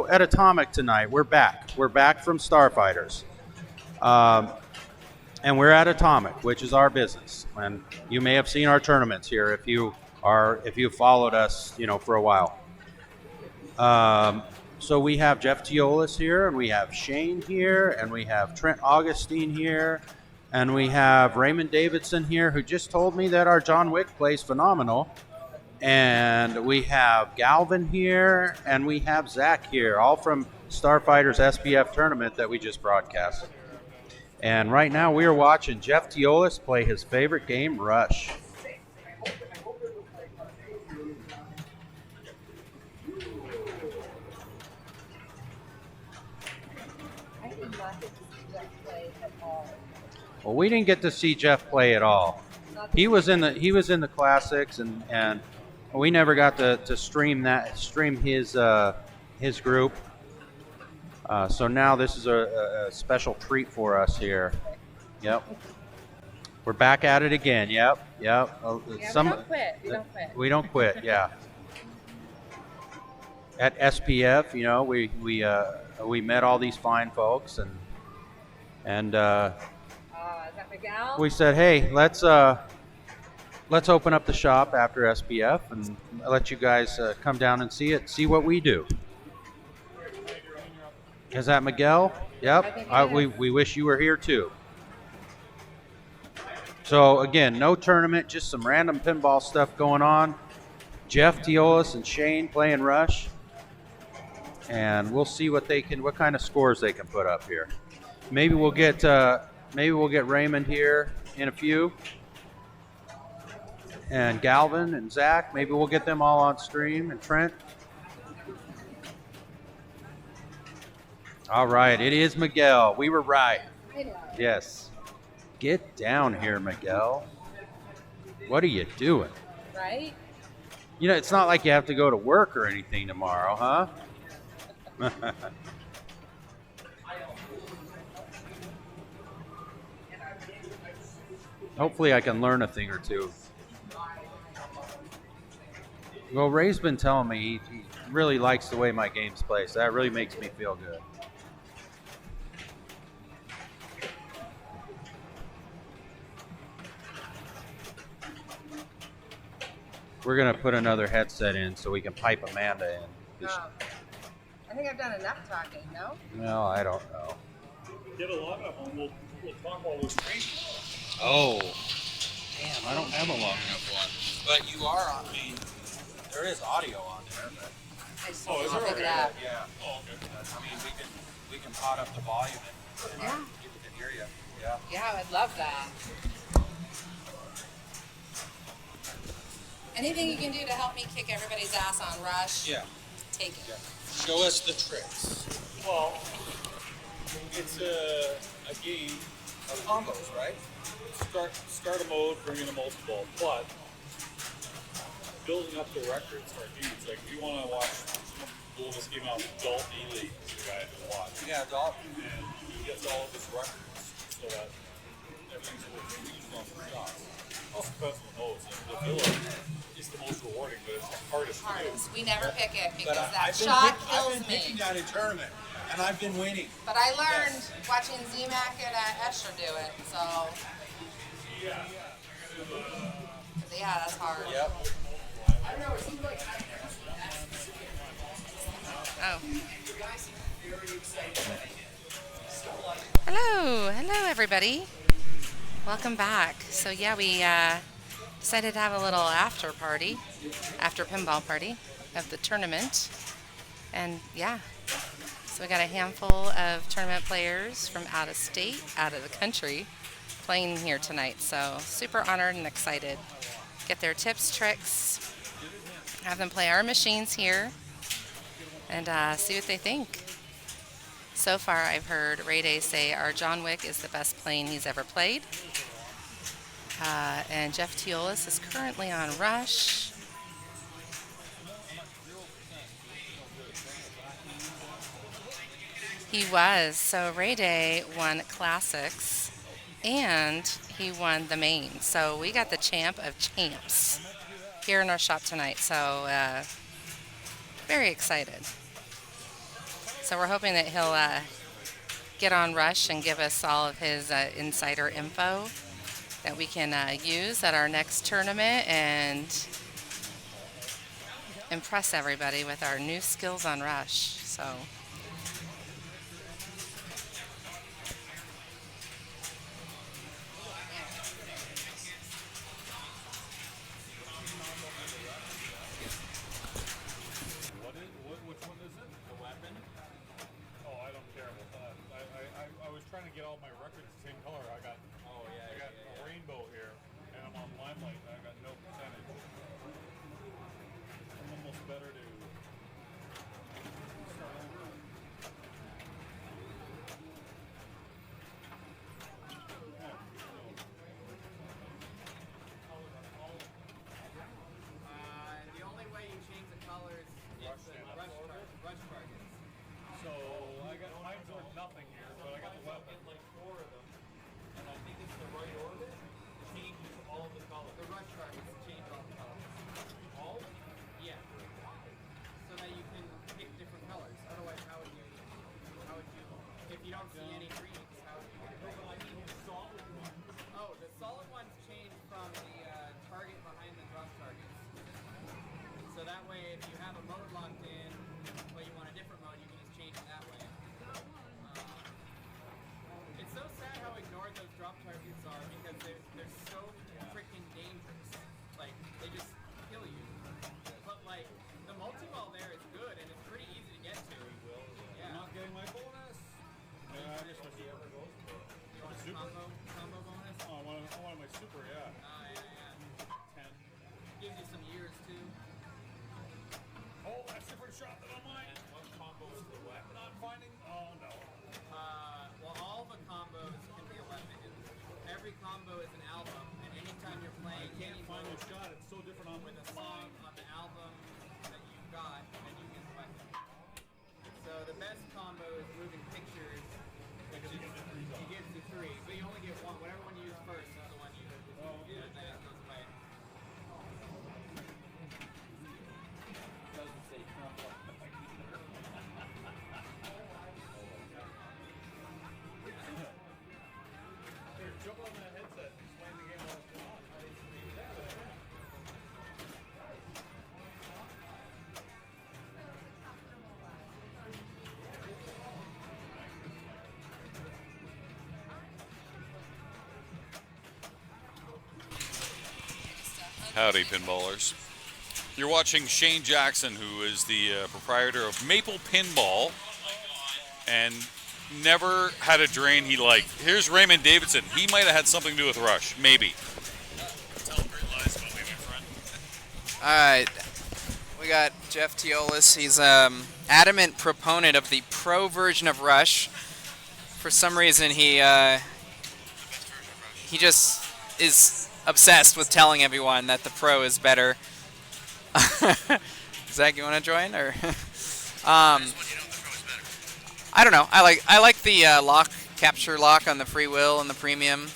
at Atomic tonight, we're back. We're back from Starfighters. And we're at Atomic, which is our business. And you may have seen our tournaments here if you've followed us, for a while. So we have Jeff Teolis here, and we have Shane here, and we have Trent Augustine here, and we have Raymond Davidson here, who just told me that our John Wick plays phenomenal. And we have Galvin here, and we have Zach here, all from Starfighters SPF tournament that we just broadcast. And right now we are watching Jeff Teolis play his favorite game, Rush. Well, we didn't get to see Jeff play at all. He was in the classics, and we never got to stream his group. So now this is a special treat for us here. Yep. We're back at it again. Yep. Yeah, we don't quit. We don't quit. Yeah. At SPF, we met all these fine folks, and is that Miguel? we said, hey, let's open up the shop after SPF and let you guys come down and see what we do. Is that Miguel? Yep. We wish you were here too. So again, no tournament, just some random pinball stuff going on. Jeff Teolis and Shane playing Rush, and we'll see what kind of scores they can put up here. Maybe we'll get Raymond here in a few, and Galvin and Zach. Maybe we'll get them all on stream, and Trent. All right, it is Miguel. We were right. Yes. Get down here, Miguel. What are you doing? Right? It's not like you have to go to work or anything tomorrow, huh? Hopefully I can learn a thing or two. Well, Ray's been telling me he really likes the way my games play, so that really makes me feel good. We're going to put another headset in so we can pipe Amanda in. I think I've done enough talking, no? No, I don't know. Get a lot of them. We'll talk while we're streaming. Oh. Damn, I don't have a long enough one. But you are on me. There is audio on there, but... I just want to pick it up. Yeah. Oh, okay. We can pot up the volume and Yeah. people can hear you. Yeah. Yeah, I would love that. Anything you can do to help me kick everybody's ass on Rush, Yeah. take it. Yeah. Show us the tricks. Well, it's a game. Of combos, right? Start a mode, bring in a multiple, but building up the records for our dudes. Like, we want to watch someone blow this game out. Adult Elite is the guy to watch. Yeah, adult. And he gets all of his records so that everything's working. We just want some shots. Also, Professional knows that the villa is the most rewarding, but it's the hardest to do. We never pick it because But that shot kills I've been picking me. that in tournament, and I've been winning. But I learned watching Z-Mac and Escher do it, so... Yeah, that's hard. Yep. Oh. Hello everybody. Welcome back. So yeah, we decided to have a little after pinball party of the tournament. And yeah, so we got a handful of tournament players from out of state, out of the country, playing here tonight. So super honored and excited. Get their tips, tricks, have them play our machines here, and see what they think. So far, I've heard Ray Day say our John Wick is the best plane he's ever played. And Jeff Teolis is currently on Rush. He was. So Ray Day won Classics, and he won the main. So we got the champ of champs here in our shop tonight. So very excited. So we're hoping that he'll get on Rush and give us all of his insider info that we can use at our next tournament and impress everybody with our new skills on Rush. So. Which one is it? The weapon? Oh, I don't care about that. I was trying to get all my records the same color. I got a rainbow here, and I'm on Limelight, and I got no percentage. I'm almost better to start over. The only way you change the colors is the rush targets. So I got mine's worth nothing here, but I got the weapon. Like 4 of them, and I think it's the right order. Changes all the colors. The rush targets change all the colors. All? Yeah. So that you can pick different colors. Otherwise, how would you? If you don't see any greens, how would you? I mean, the solid ones. Oh, the solid ones change from the target behind the drop targets. So that way, if you have a mode locked in, but you want a different mode, you can just change it that way. It's so sad how ignored those drop targets are because they're so freaking dangerous. Like, they just kill you. But, like, the multi-ball there is good and it's pretty easy to get to. Yeah. I'm not getting my bonus. Yeah, I missed my super. You want a combo bonus? Oh, I wanted my super, yeah. Yeah. 10. Gives you some years, too. Oh, that's a different shot than on mine. And what combo is the weapon I'm finding? Oh, no. Well, all the combos can be a weapon. Every combo is an album, and anytime you're playing I can't find the shot. It's so different on with a song on the album that you've got, then you get the weapon. So the best combo is moving pictures. You get to 3, but you only get one. Whatever one you use first is the one you use. Yeah, then it goes away. Doesn't say combo. Here, jump on that headset. Explain the game while it's going on. Howdy, pinballers. You're watching Shane Jackson, who is the proprietor of Maple Pinball, and never had a drain he liked. Here's Raymond Davidson. He might have had something to do with Rush, maybe. Tell him great lies about me, my friend. All right, we got Jeff Teolis. He's adamant proponent of the pro version of Rush. For some reason, he just is obsessed with telling everyone that the pro is better. Zach, you want to join or? I don't know. I like the capture lock on the free will and the premium.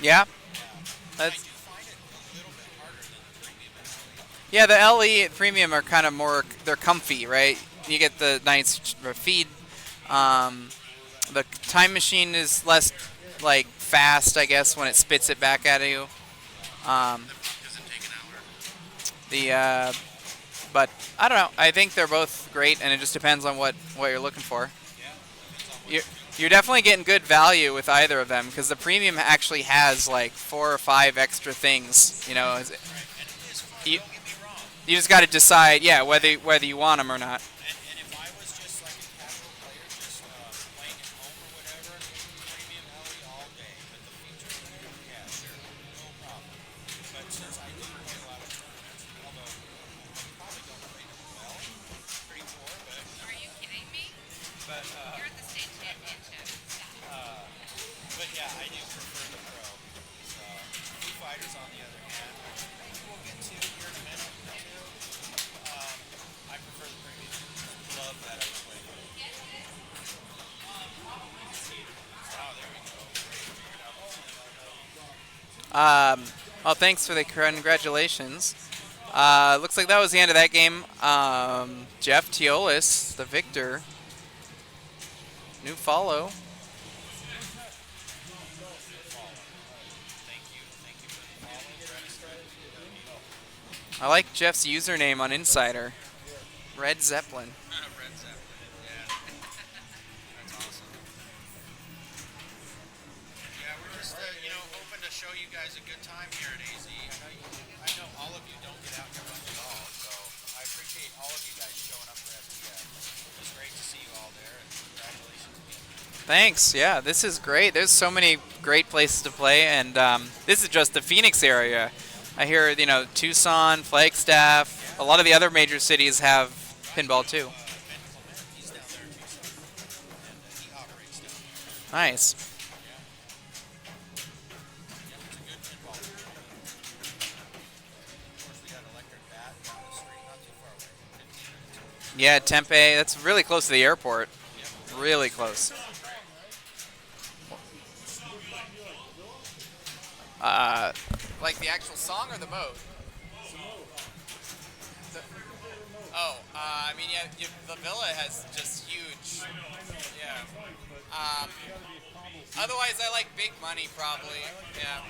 Yeah. Yeah, the LE premium are kind of more, they're comfy, right? You get the nice feed. The time machine is less, like, fast, I guess, when it spits it back at you. But I don't know. I think they're both great, and it just depends on what you're looking for. You're definitely getting good value with either of them because the premium actually has like 4 or 5 extra things. You know, you just got to decide, yeah, whether you want them or not. And if I was just like a casual player, just playing at home or whatever, premium LE all day. But the features, yeah, sure, no problem. But since I do play a lot of tournaments, although I probably don't play them well, pretty poor, but. Are you kidding me? But You're at the state championship. but yeah, I do prefer the pro. So, Foo Fighters on the other hand, which we'll get to here in a minute or two. Well, thanks for the congratulations. Looks like that was the end of that game. Jeff Teolis, the victor. New follow. I like Jeff's username on Insider. Red Zeppelin. Red Zeppelin. Yeah. That's awesome. Yeah, we're just hoping to show you guys a good time here at AZ. I know all of you don't get out here much at all, so I appreciate all of you guys showing up for SPF. It's great to see you all there, and congratulations again. Thanks. Yeah, this is great. There's so many great places to play, and this is just the Phoenix area. I hear, Tucson, Flagstaff, a lot of the other major cities have pinball too. He's down there in Tucson, and he operates down there. Nice. Yeah, it's a good pinball. Of course, we got Electric Bat down the street, not too far away, 15 minutes away. Yeah, Tempe. That's really close to the airport. Really close. Like the actual song or the mode? The villa has just huge. Yeah. Otherwise, I like big money probably. Yeah.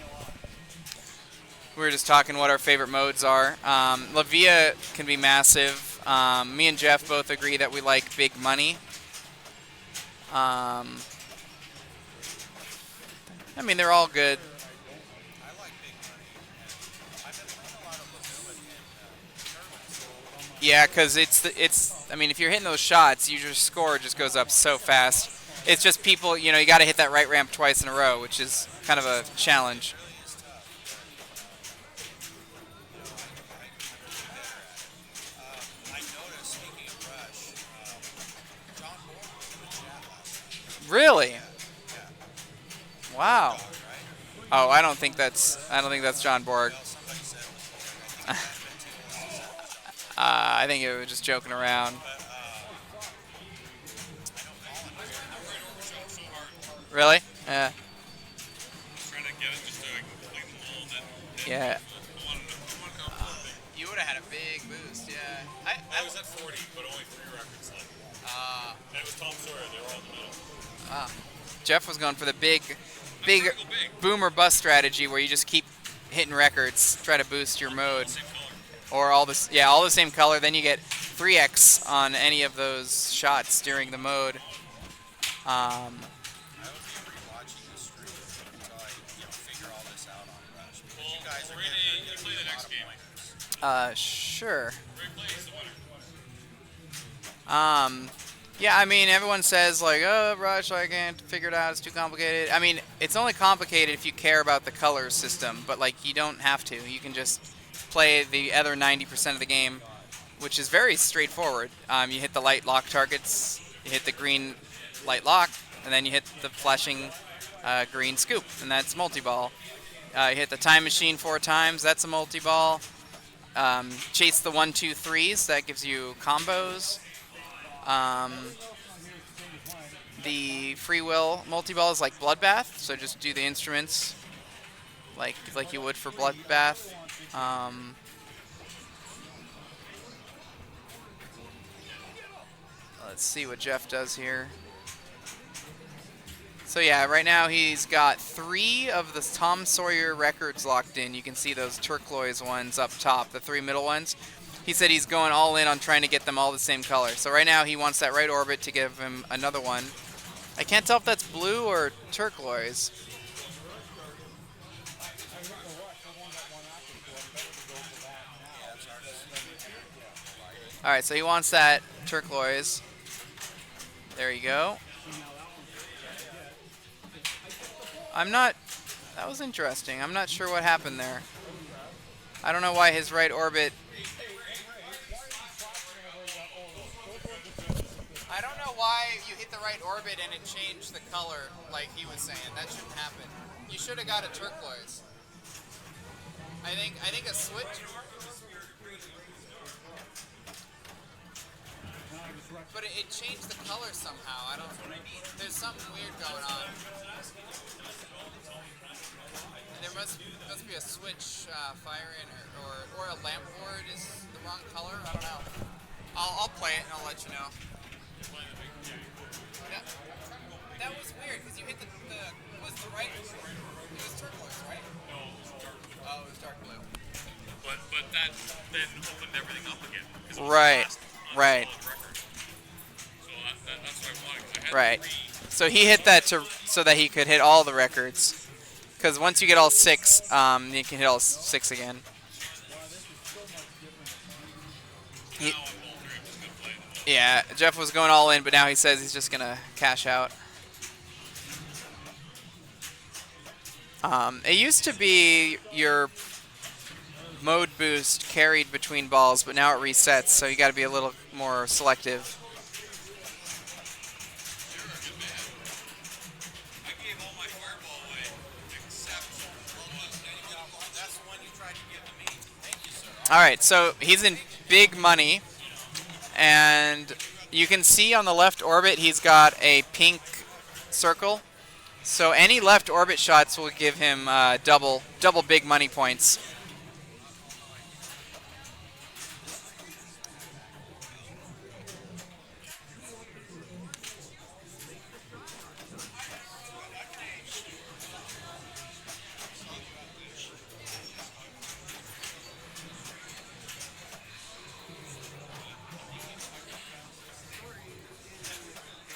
We were just talking what our favorite modes are. La Via can be massive. Me and Jeff both agree that we like big money. I mean, they're all good. I like big money, and I've been playing a lot of La Villa in tournaments. Yeah, because I mean, if you're hitting those shots, your score just goes up so fast. It's just people, you got to hit that right ramp twice in a row, which is kind of a challenge. It really is tough, but I noticed, speaking of Rush, John Moore was in the chat last night. Really? Yeah. Wow. Dog, right? Oh, I don't think that's John Borg. Well, somebody said it was him. I think it might have been too. I think it was just joking around. But Really? Yeah. Trying to get it just so I can clean the mold and Yeah. I You would have had a big boost. Yeah. I was at 40, but only 3 records left. And it was Tom Sawyer. They were all in the middle. Jeff was going for the big Big. boom or bust strategy where you just keep hitting records, try to boost your mode. Same color. Or all the same color. Then you get 3x on any of those shots during the mode. I will be rewatching the stream until I figure all this out on Rush. Because you guys are Brady, getting you play the a next lot game. of pointers. Sure. Ray plays the winner. Yeah, I mean, everyone says, like, oh, Rush, I can't figure it out, it's too complicated. I mean, it's only complicated if you care about the color system, but, like, you don't have to. You can just play the other 90% of the game, which is very straightforward. You hit the light lock targets, you hit the green light lock, and then you hit the flashing green scoop, and that's multi-ball. You hit the time machine 4 times, that's a multi-ball. Chase the 1, 2, 3s, that gives you combos. The free will multi-ball is like Bloodbath, so just do the instruments like you would for Bloodbath. Let's see what Jeff does here. So yeah, right now he's got 3 of the Tom Sawyer records locked in. You can see those turquoise ones up top, the 3 middle ones. He said he's going all in on trying to get them all the same color. So right now he wants that right orbit to give him another one. I can't tell if that's blue or turquoise. All right, so he wants that turquoise. There you go. That was interesting. I'm not sure what happened there. I don't know why his right orbit. I don't know why you hit the right orbit and it changed the color like he was saying. That shouldn't happen. You should have got a turquoise. I think a switch. But it changed the color somehow. There's something weird going on. And there must be a switch fire in or a lamp board is the wrong color. I don't know. I'll play it and I'll let you know. Yeah. That was weird because you hit the was the right. It was turquoise, right? No, it was dark blue. Oh, it was dark blue. But that then opened everything up again. 'Cause it was Right. the last Right. solid record. So that's what I wanted. 'Cause I had Right. to So he hit that so that he could hit all the records. Because once you get all 6, you can hit all 6 again. Yeah, Jeff was going all in, but now he says he's just gonna cash out. It used to be your mode boost carried between balls, but now it resets, so you got to be a little more selective. I gave all my fireball away, except that's the one you tried to give to me. Thank you, sir. All right, so he's in big money, and you can see on the left orbit he's got a pink circle. So any left orbit shots will give him double big money points.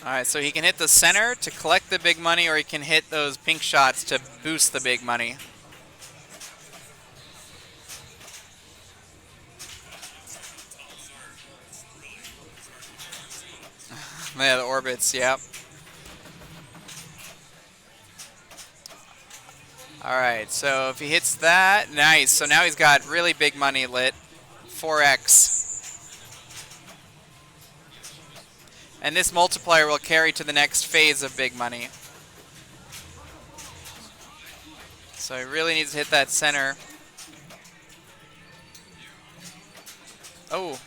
All right, so he can hit the center to collect the big money, or he can hit those pink shots to boost the big money. Yeah, the orbits, yep. All right, so if he hits that, nice. So now he's got really big money lit, 4x. And this multiplier will carry to the next phase of big money. So he really needs to hit that center. Oh.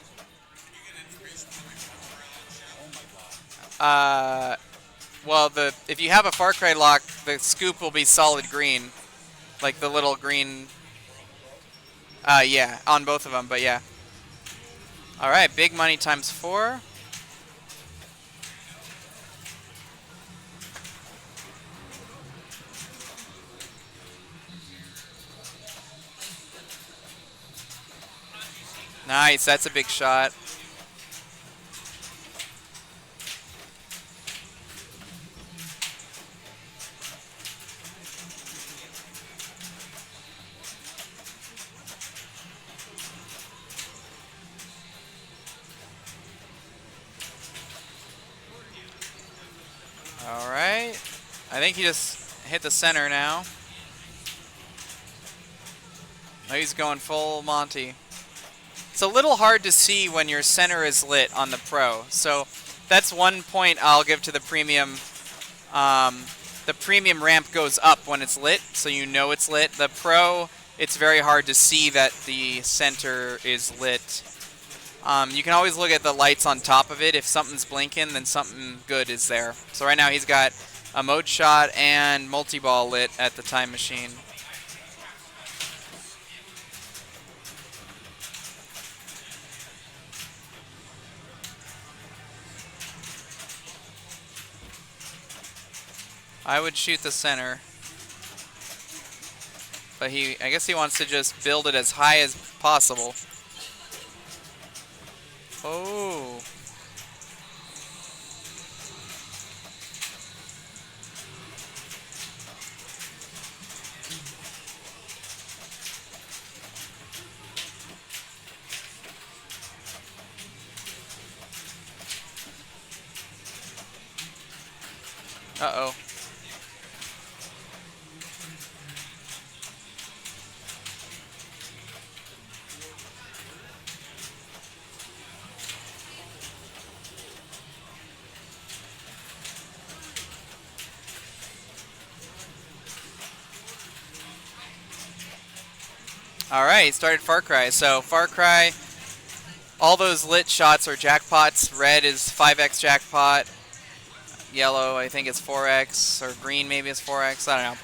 Well, if you have a Far Cry lock, the scoop will be solid green. Like the little green. Yeah, on both of them, but yeah. All right, big money times 4. Nice, that's a big shot. All right. I think he just hit the center now. Oh, he's going full Monty. It's a little hard to see when your center is lit on the Pro. So that's one point I'll give to the premium. The premium ramp goes up when it's lit, so you know it's lit. The Pro, it's very hard to see that the center is lit. You can always look at the lights on top of it. If something's blinking, then something good is there. So right now he's got a mode shot and multi-ball lit at the time machine. I would shoot the center. But I guess he wants to just build it as high as possible. Oh. Uh-oh. All right, started Far Cry. So Far Cry, all those lit shots are jackpots. Red is 5x jackpot. Yellow, I think, is 4x, or green maybe is 4x. I don't know.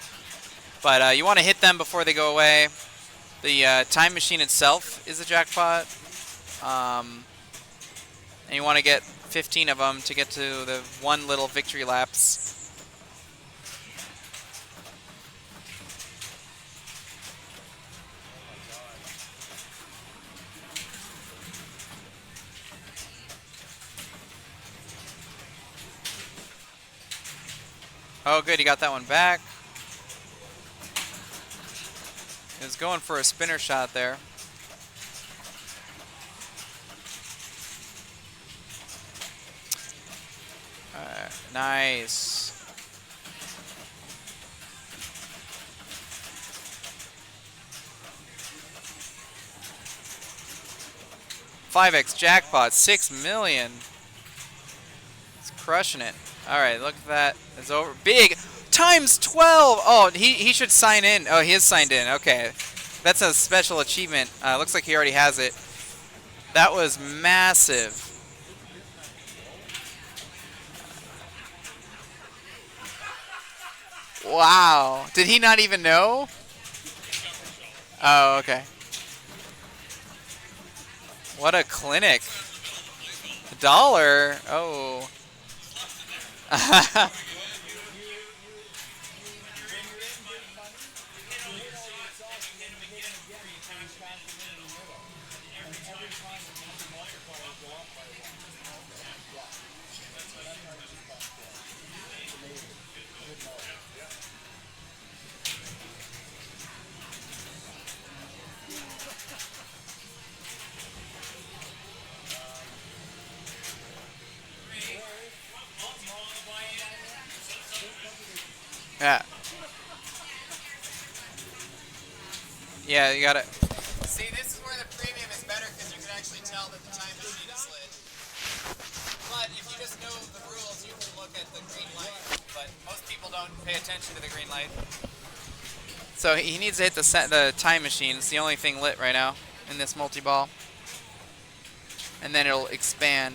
But you want to hit them before they go away. The time machine itself is a jackpot. And you want to get 15 of them to get to the one little victory laps. Oh, good, he got that one back. He was going for a spinner shot there. Nice. $5x jackpot, 6 million. It's crushing it. All right, look at that. It's over. Big times 12. Oh, he should sign in. Oh, he is signed in. Okay, that's a special achievement. Looks like he already has it. That was massive. Wow. Did he not even know? Oh, okay. What a clinic. $1. Oh. Yeah. Yeah, you gotta. See, this is where the premium is better because you can actually tell that the time machine is lit. But if you just know the rules, you can look at the green light. But most people don't pay attention to the green light. So he needs to hit the time machine. It's the only thing lit right now in this multi-ball. And then it'll expand.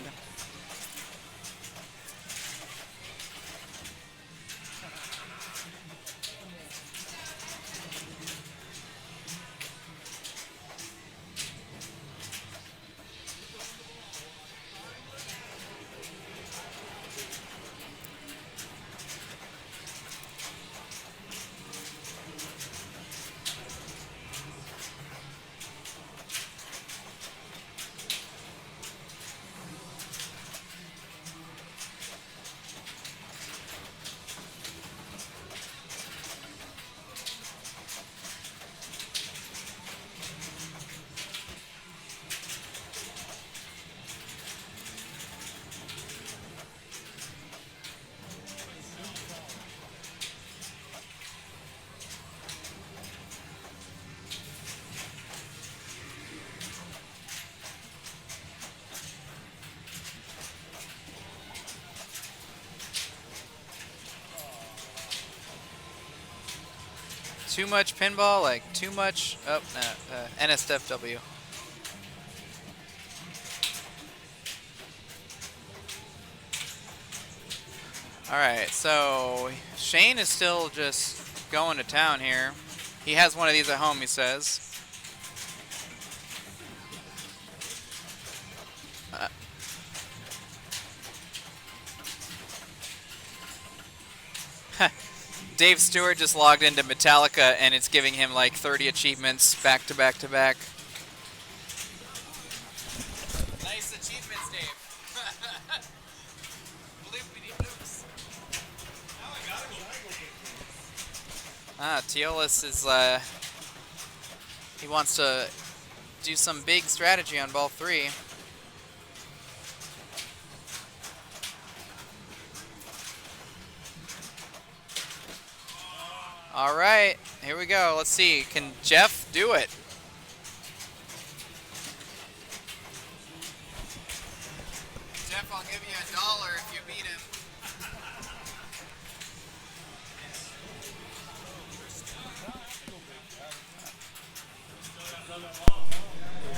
Too much pinball, like too much. Oh, no, NSFW. All right, so Shane is still just going to town here. He has one of these at home, he says. Dave Stewart just logged into Metallica and it's giving him like 30 achievements back to back to back. Nice achievements, Dave. Teolis is he wants to do some big strategy on ball 3. All right, here we go. Let's see. Can Jeff do it? Jeff, I'll give you $1 if you beat him.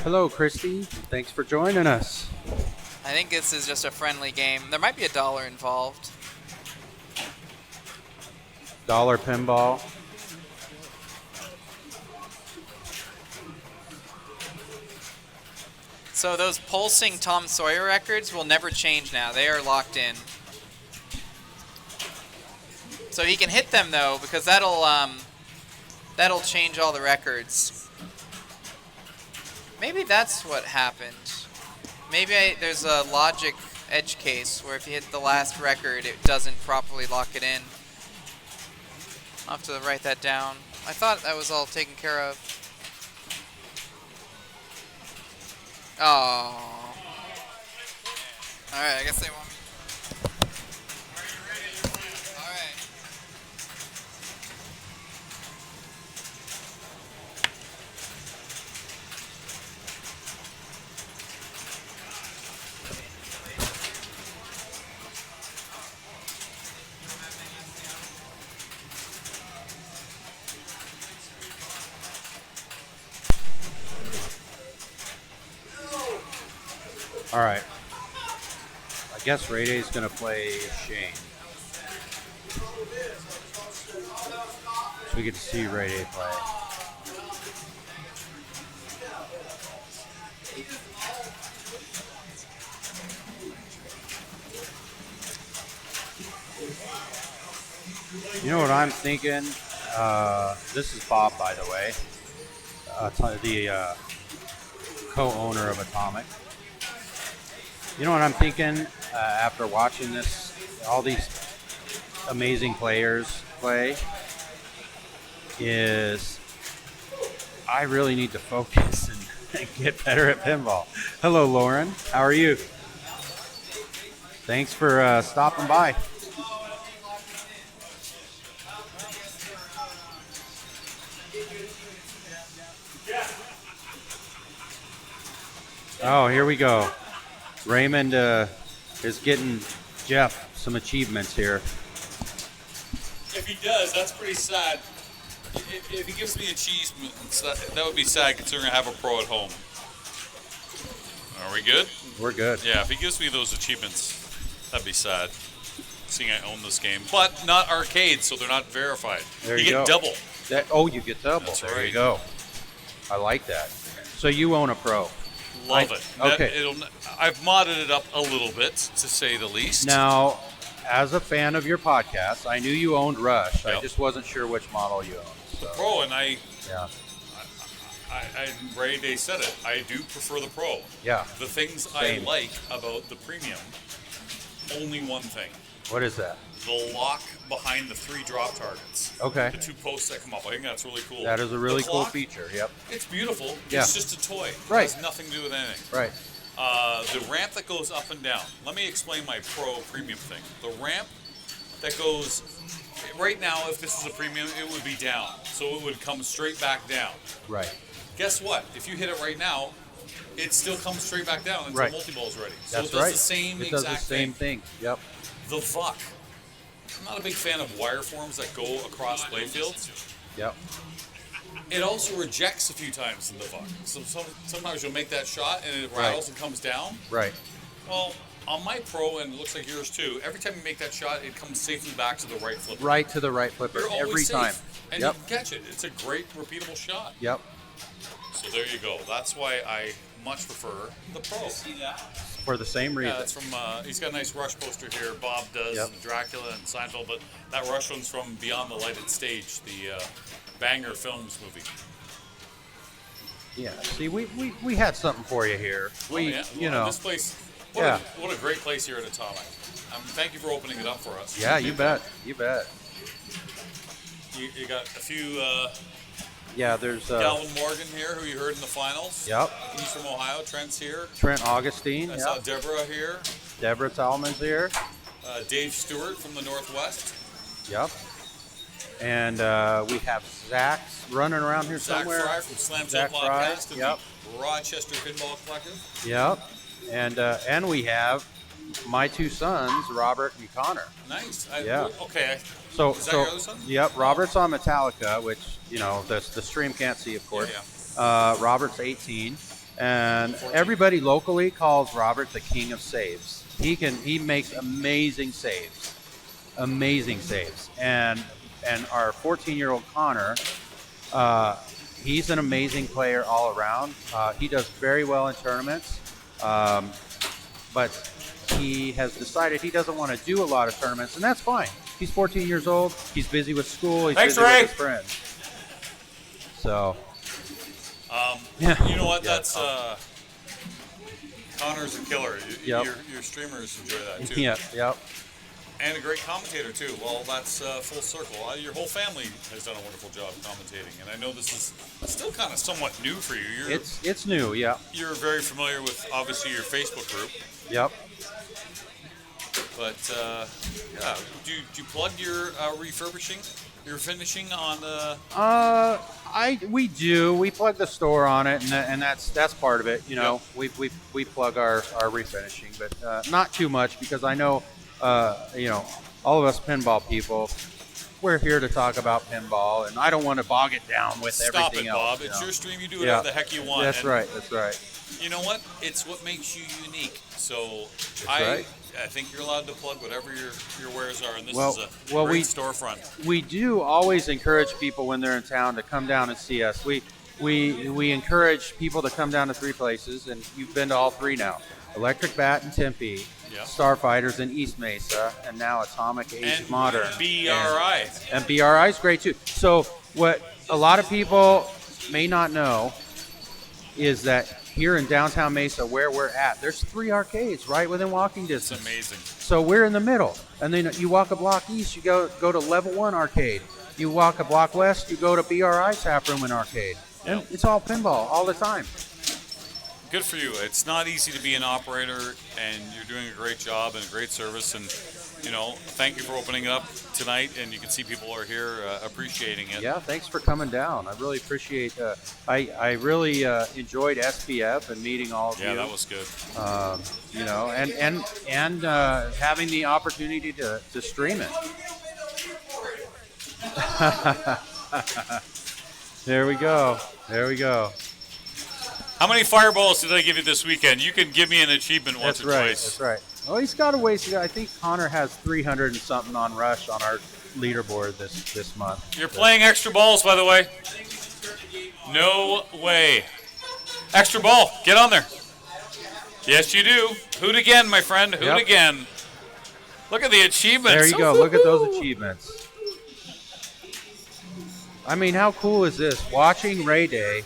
Hello, Christy. Thanks for joining us. I think this is just a friendly game. There might be $1 involved. Dollar pinball. So those pulsing Tom Sawyer records will never change now. They are locked in. So he can hit them though, because that'll change all the records. Maybe that's what happened. Maybe there's a logic edge case where if you hit the last record, it doesn't properly lock it in. I'll have to write that down. I thought that was all taken care of. Oh. All right, I guess they want me. All right. All right. I guess Ray Day's going to play Shane. So we get to see Ray Day play. You know what I'm thinking? This is Bob, by the way, the co-owner of Atomic. You know what I'm thinking after watching this, all these amazing players play, is I really need to focus and get better at pinball. Hello, Lauren. How are you? Thanks for stopping by. Oh, here we go. Raymond is getting Jeff some achievements here. If he does, that's pretty sad. If he gives me achievements, that would be sad considering I have a pro at home. Are we good? We're good. Yeah, if he gives me those achievements, that'd be sad. Seeing I own this game, but not arcade, so they're not verified. There you you get go. double. You get double. That's there right. you go. I like that. So you own a pro. Love it. Okay. I've modded it up a little bit, to say the least. Now, as a fan of your podcast, I knew you owned Rush. I Yep. just wasn't sure which model you owned. So. Pro, and Yeah. Ray Day said it. I do prefer the Pro. Yeah. The things Same. I like about the Premium, only one thing: What is that? the lock behind the 3 drop targets. Okay. The 2 posts that come up. I think that's really cool. That is a really The cool clock, feature. Yep. It's beautiful. Yeah. It's just a toy. Right. It has nothing to do with anything. Right. The ramp that goes up and down. Let me explain my Pro Premium thing. The ramp that goes right now, if this was a Premium, it would be down, so it would come straight back down. Right. Guess what? If you hit it right now, it still comes straight back down until Right. multi-ball's ready. So That's it does right. the same It does exact the same thing. Yep. The VUC. I'm not a big fan of wire forms that go across playfields. Yep. It also rejects a few times in the VUC. So sometimes you'll make that shot and it rattles and comes down. Right. Well, on my Pro, and it looks like yours too, every time you make that shot, it comes safely back to the right flipper. Right to the right flipper You're always every safe, time. and Yep. you can catch it. It's a great repeatable shot. Yep. So there you go. That's why I much prefer the Pro. For the same reason. Yeah, it's from. He's got a nice Rush poster here. Bob does, Yep. and Dracula and Seinfeld, but that Rush one's from Beyond the Lighted Stage, the Banger Films movie. Yeah. See, we had something for you here. We, yeah. you Well, know. this place. Yeah. What a great place here at Atomic. Thank you for opening it up for us. Yeah, you bet. You bet. You got a few. Yeah, there's Galvin Morgan here, who you heard in the finals. Yep. He's from Ohio. Trent's here. Trent Augustine. I saw Yep. Deborah here. Deborah Talman's here. Dave Stewart from the Northwest. Yep. And we have Zach running around here Zach somewhere. Fry from Slam Zach Tail Fry, Podcast. And yep. the Rochester Pinball Collective. Yep. And we have my 2 sons, Robert and Connor. Nice. Yeah. Okay. So, Is that your other son? Yep. Robert's on Metallica, which the stream can't see, of course. Yeah. Robert's 18, and everybody locally calls Robert the king of saves. He makes amazing saves, and our 14-year-old Connor he's an amazing player all around. He does very well in tournaments, but he has decided he doesn't want to do a lot of tournaments, and that's fine. He's 14 years old. He's busy with school. He's Thanks, busy Ray. with his friends. So, You know what? That's Connor's a killer. Yep. Your streamers enjoy that too. yep. And a great commentator too. Well, that's full circle. Your whole family has done a wonderful job commentating, and I know this is still kind of somewhat new for you. It's new, yeah. You're very familiar with obviously your Facebook group, Yep. but yeah, do you plug your refurbishing, your finishing on the? We do. We plug the store on it, and that's part of it. You know, we plug our refinishing, but not too much because I know, you know, all of us pinball people, we're here to talk about pinball, and I don't want to bog it down with Stop everything it, else. Bob. It's your stream. You do Yeah. whatever the heck you want. That's and right. That's right. You know what? It's what makes you unique. So right. I think you're allowed to plug whatever your wares are, and this Well- is a well, great we- storefront. We do always encourage people when they're in town to come down and see us. We encourage people to come down to 3 places, and you've been to all 3 now: Electric Bat in Tempe, Yeah. Starfighters in East Mesa, and now Atomic Age And Modern. BRI. And BRI is great too. So what a lot of people may not know is that here in downtown Mesa, where we're at, there's 3 arcades right within walking It's distance. amazing. So we're in the middle, and then you walk a block east, you go to Level 1 Arcade. You walk a block west, you go to BRI Tap Room and Arcade. And it's all pinball all the time. Good for you. It's not easy to be an operator, and you're doing a great job and a great service. And you know, thank you for opening it up tonight. And you can see people are here appreciating it. Yeah, thanks for coming down. I really appreciate. I really enjoyed SPF and meeting all of you. Yeah, that was good. You know, and having the opportunity to stream it. There we go. There we go. How many fireballs did I give you this weekend? You can give me an achievement once That's or right. twice. That's right. Oh, he's got a ways to go. I think Connor has 300 and something on Rush on our leaderboard this month. You're playing extra balls, by the way. No way. Extra ball. Get on there. Yes, you do. Hoot again, my friend. Hoot Yep. again. Look at the achievements. There you go. Look at those achievements. I mean, how cool is this? Watching Ray Day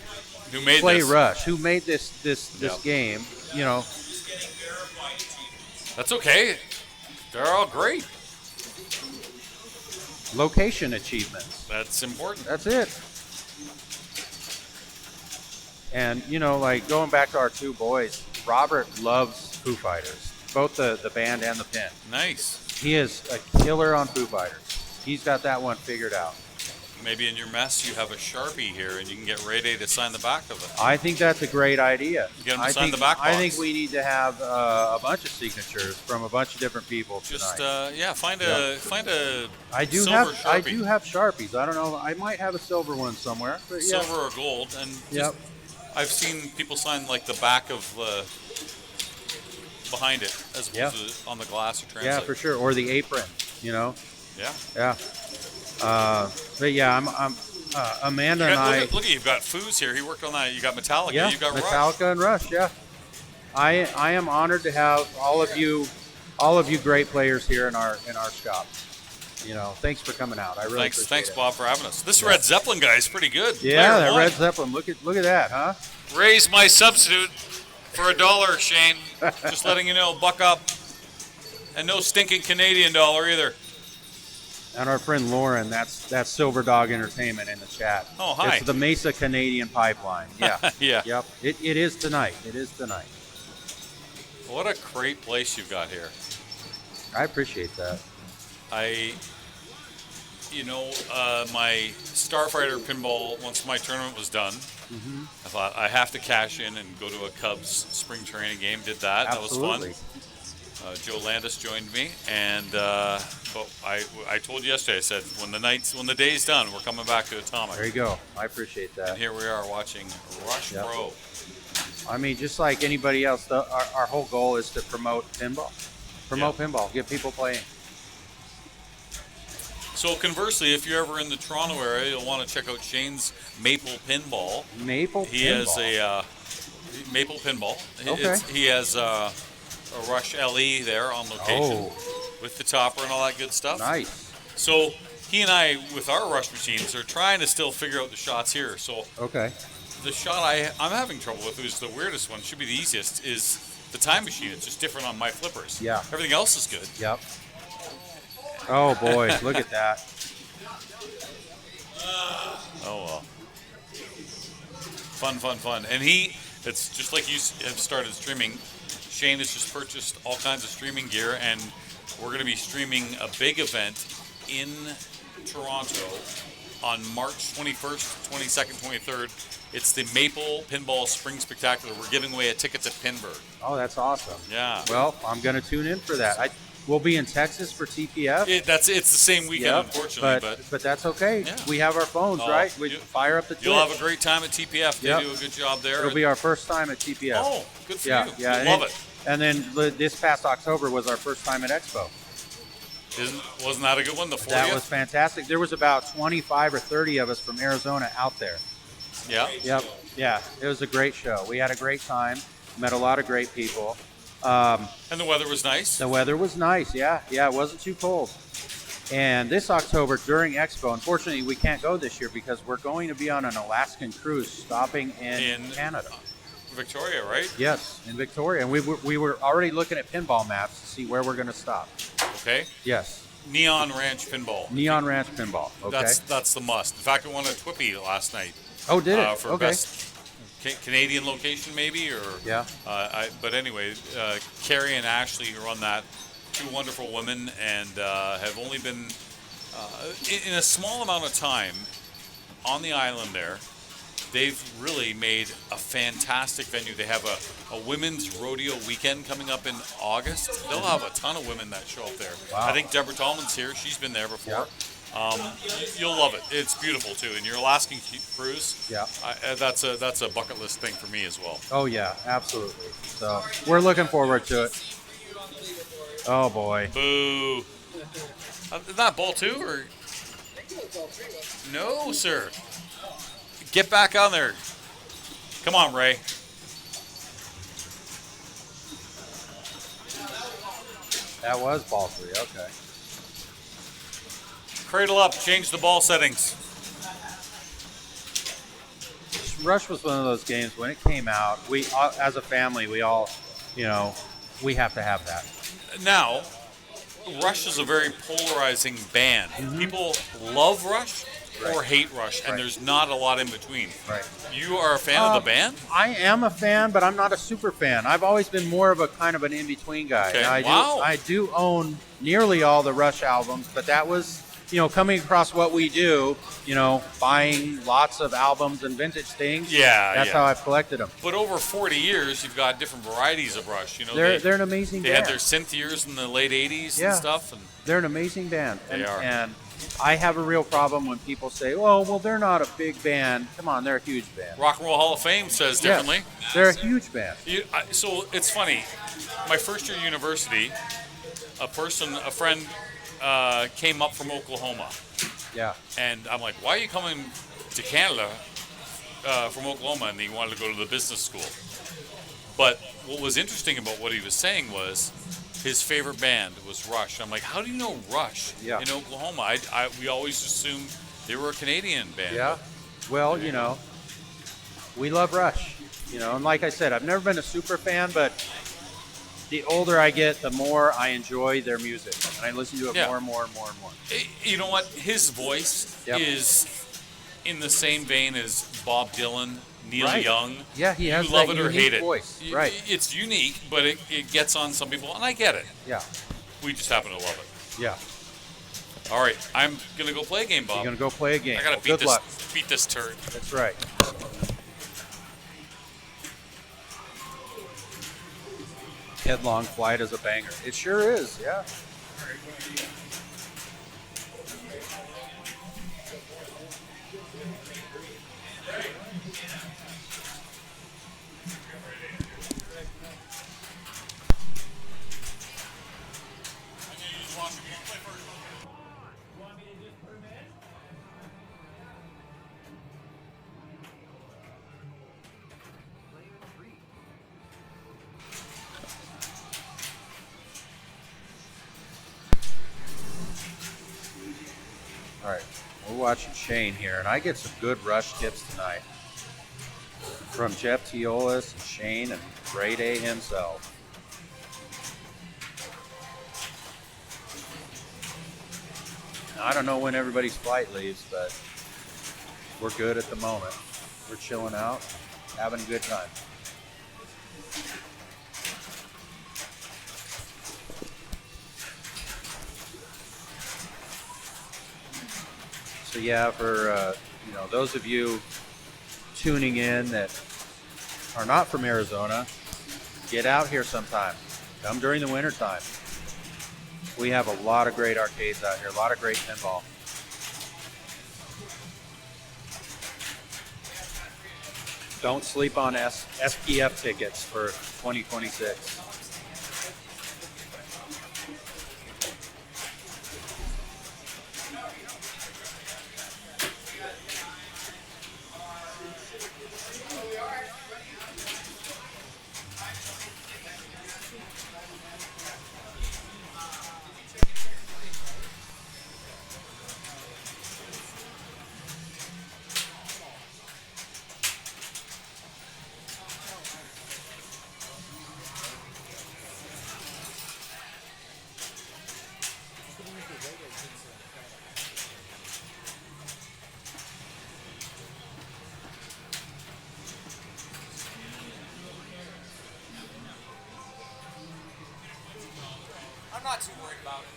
Who made play this? Rush, who made this Yep. game, you know. That's okay. They're all great. Location achievements. That's important. That's it. And, you know, like going back to our 2 boys, Robert loves Foo Fighters, both the band and the pin. Nice. He is a killer on Foo Fighters. He's got that one figured out. Maybe in your mess you have a Sharpie here and you can get Ray Day to sign the back of it. I think that's a great idea. Get him to I sign think, the back I box. think we need to have a bunch of signatures from a bunch of different people Just tonight. yeah, find a I do silver have I Sharpie. do have Sharpies. I don't know. I might have a silver one somewhere. But yeah. silver or gold, and just, Yep. I've seen people sign like the back of behind it as opposed Yeah. to on the glass or translate. Yeah, for sure. Or the apron. You know. Yeah. Yeah. But yeah, I'm Amanda and I. Look at you've got Foos here. He worked on that. You got Metallica. Yeah, You got Rush. Metallica and Rush. Yeah. I am honored to have all of you great players here in our shop. You know, thanks for coming out. I really appreciate Thanks, it. Bob, for having us. This Red Zeppelin guy is pretty good. Yeah, Player that one. Red Zeppelin. Look at that, huh? Raise my substitute for $1, Shane. Just letting you know, buck up. And no stinking Canadian dollar either. And our friend Lauren, that's Silver Dog Entertainment in the chat. Oh, hi. It's the Mesa Canadian Pipeline. Yeah. Yeah. Yep. It is tonight. It is tonight. What a great place you've got here. I appreciate that. My Starfighter pinball, once my tournament was done, Mm-hmm. I thought I have to cash in and go to a Cubs spring training game. Did that. Absolutely. That was fun. Joe Landis joined me, and but I told you yesterday. I said when the day's done, we're coming back to Atomic. There you go. I appreciate that. And here we are watching Rush Yep. Pro. I mean, just like anybody else, our whole goal is to promote pinball. Promote pinball. Get people playing. So conversely, if you're ever in the Toronto area, you'll want to check out Shane's Maple Pinball. Maple He pinball. has a Maple Pinball. Okay. He has a Rush LE there on location with the topper and all that good stuff. Nice. So he and I, with our Rush machines, are trying to still figure out the shots here. So Okay. the shot I'm having trouble with, is the weirdest one, should be the easiest, is the time machine. It's just different on my flippers. Yeah. Everything else is good. Yep. Oh boy, look at that. Oh well. Fun. And it's just like you have started streaming. Shane has just purchased all kinds of streaming gear, and we're going to be streaming a big event in Toronto on March 21st, 22nd, 23rd. It's the Maple Pinball Spring Spectacular. We're giving away a ticket to Pinburg. Oh, that's awesome. Yeah. Well, I'm going to tune in for that. We'll be in Texas for TPF. It's the same weekend, Yep, unfortunately, but that's okay. Yeah. We have our phones, Oh, right? We you- fire up the Twitch. you'll have a great time at TPF. They Yep. do a good job there. It'll be our first time at TPF. Oh, good for yeah, you. yeah. We love it. And then this past October was our first time at Expo. Wasn't that a good one? The 40th? That was fantastic. There was about 25 or 30 of us from Arizona out there. Yeah. Yep. Yeah, it was a great show. We had a great time. Met a lot of great people. Um, And the weather was nice. The weather was nice, yeah. Yeah, it wasn't too cold. And this October during Expo, unfortunately, we can't go this year because we're going to be on an Alaskan cruise stopping in Canada. Victoria, right? Yes, in Victoria. And we were already looking at pinball maps to see where we're going to stop. Okay. Yes, Neon Ranch Pinball. Neon Ranch Pinball. Okay. That's the must. In fact, we won a Twippy last night. Oh, did it? For Okay. best Canadian location, maybe, or Yeah. But anyway, Carrie and Ashley who run that, two wonderful women, and have only been in a small amount of time on the island there. They've really made a fantastic venue. They have a women's rodeo weekend coming up in August. They'll have a ton of women that show up there. Wow. I think Deborah Tallman's here. She's been there before. Yeah. You'll love it. It's beautiful too. And your Alaskan cruise, Yeah. that's a bucket list thing for me as well. Oh, yeah, absolutely. So we're looking forward to it. Oh, boy. Boo! Is that ball two or? No, sir. Get back on there. Come on, Ray. That was ball three. Okay. Cradle up. Change the ball settings. Rush was one of those games when it came out. We, as a family, we all, we have to have that. Now, Rush is a very polarizing band. People love Rush or hate Rush, and there's not a lot in between. Right. You are a fan of the band? I am a fan, but I'm not a super fan. I've always been more of a kind of an in-between guy. Okay. And Wow. I do own nearly all the Rush albums, but that was, coming across what we do, buying lots of albums and vintage things. Yeah, That's yeah. how I've collected them. But over 40 years, you've got different varieties of Rush. They're an amazing They band. had their synth years in the late 80s Yeah. and stuff. And They're an amazing band. They are. And I have a real problem when people say, well, they're not a big band. Come on, they're a huge band. Rock and Roll Hall of Fame says differently. Yes, they're a huge band. So it's funny. My first year at university, a friend came up from Oklahoma. Yeah. And I'm like, why are you coming to Canada from Oklahoma? And he wanted to go to the business school. But what was interesting about what he was saying was his favorite band was Rush. I'm like, how do you know Rush Yeah. in Oklahoma? We always assumed they were a Canadian band. Yeah. Well, we love Rush. And like I said, I've never been a super fan, but the older I get, the more I enjoy their music. And I listen to it Yeah. more and more and more and more. You know what? His voice Yep. is in the same vein as Bob Dylan, Neil Right. Young. Yeah, he has You love that it or unique hate it. voice. Right. It's unique, but it gets on some people, and I get it. Yeah. We just happen to love it. Yeah. All right, I'm gonna go play a game, Bob. You're going to go play a game. I gotta Well, good luck. beat this turd. That's right. Headlong Flight is a banger. It sure is, yeah. watching Shane here, and I get some good rush tips tonight from Jeff Teolis and Shane and Ray Day himself. Now, I don't know when everybody's flight leaves, but we're good at the moment. We're chilling out, having a good time. So yeah, for those of you tuning in that are not from Arizona, get out here sometime. Come during the winter time. We have a lot of great arcades out here, a lot of great pinball. Don't sleep on SPF tickets for 2026. I'm not too worried about it.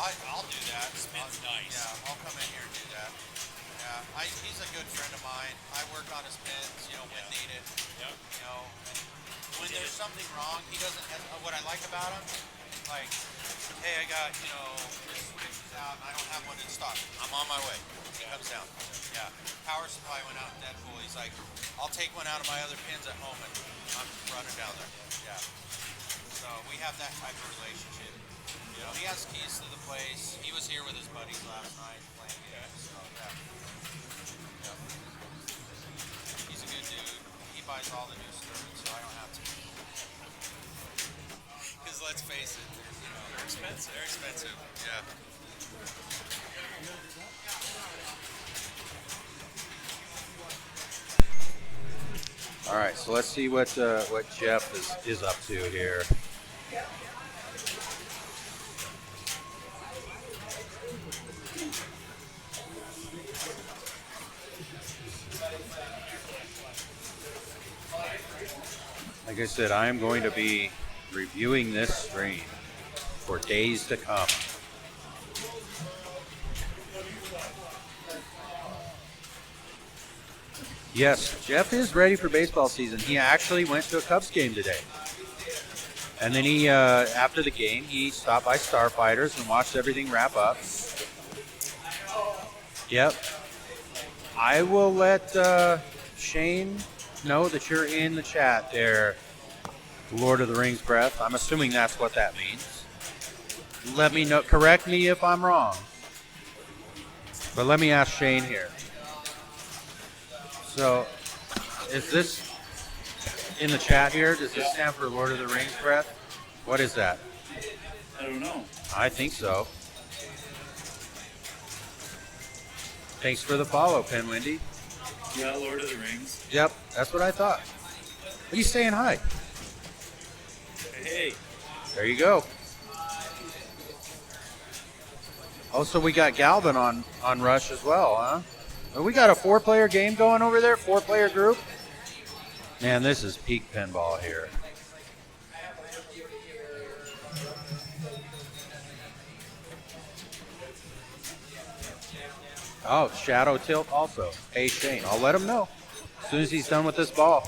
I'll do that. Spin's nice. Yeah, I'll come in here and do that. Yeah, he's a good friend of mine. I work on his pins, when needed. Yep. And when there's something wrong, he doesn't. What I like about him, like, hey, I got this switch is out, and I don't have one in stock. I'm on my way. He comes down. Yeah. Power supply went out in Deadpool. He's like, I'll take one out of my other pins at home, and I'm running down there. Yeah. So we have that type of relationship. He has keys to the place. He was here with his buddies last night playing games. So, yeah. He's a good dude. He buys all the new stuff, so I don't have to. Because let's face it, they're expensive. They're expensive. Yeah. All right, so let's see what Jeff is up to here. Like I said, I am going to be reviewing this stream for days to come. Yes, Jeff is ready for baseball season. He actually went to a Cubs game today. And then he, after the game, he stopped by Starfighters and watched everything wrap up. Yep. I will let Shane know that you're in the chat there, Lord of the Rings breath. I'm assuming that's what that means. Let me know. Correct me if I'm wrong. But let me ask Shane here. So, is this in the chat here? Does this stand for Lord of the Rings breath? What is that? I don't know. I think so. Thanks for the follow, Penwindy. Yeah, Lord of the Rings. Yep, that's what I thought. Are you saying hi? Hey. There you go. Also, we got Galvin on Rush as well, huh? Well, we got a 4-player game going over there, 4-player group. Man, this is peak pinball here. Oh, Shadow Tilt also. Hey, Shane, I'll let him know as soon as he's done with this ball.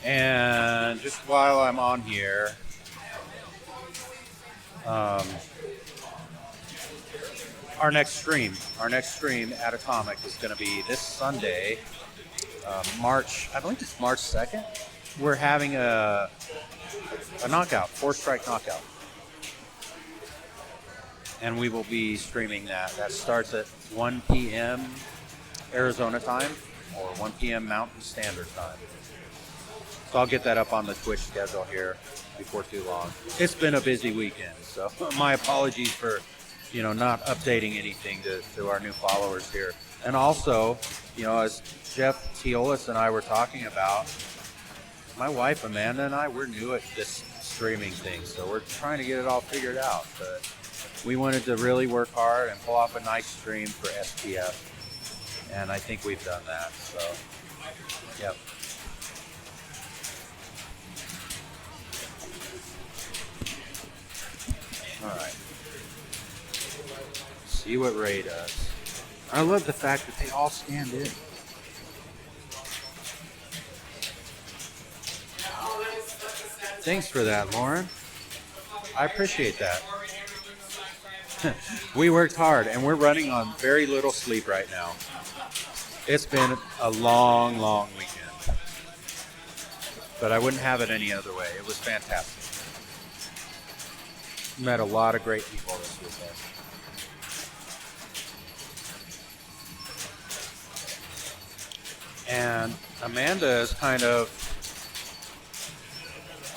And just while I'm on here, our next stream at Atomic is going to be this Sunday, I believe it's March 2nd. We're having a knockout, 4-strike knockout. And we will be streaming that. That starts at 1 p.m. Arizona time or 1 p.m. Mountain Standard Time. So I'll get that up on the Twitch schedule here before too long. It's been a busy weekend, so my apologies for, not updating anything to our new followers here. And also, as Jeff Teolis and I were talking about, my wife Amanda and I, we're new at this streaming thing, so we're trying to get it all figured out. But we wanted to really work hard and pull off a nice stream for SPF, and I think we've done that. So, yep. All right. See what Ray does. I love the fact that they all stand in. Thanks for that, Lauren. I appreciate that. We worked hard, and we're running on very little sleep right now. It's been a long, long weekend. But I wouldn't have it any other way. It was fantastic. Met a lot of great people this weekend. And Amanda is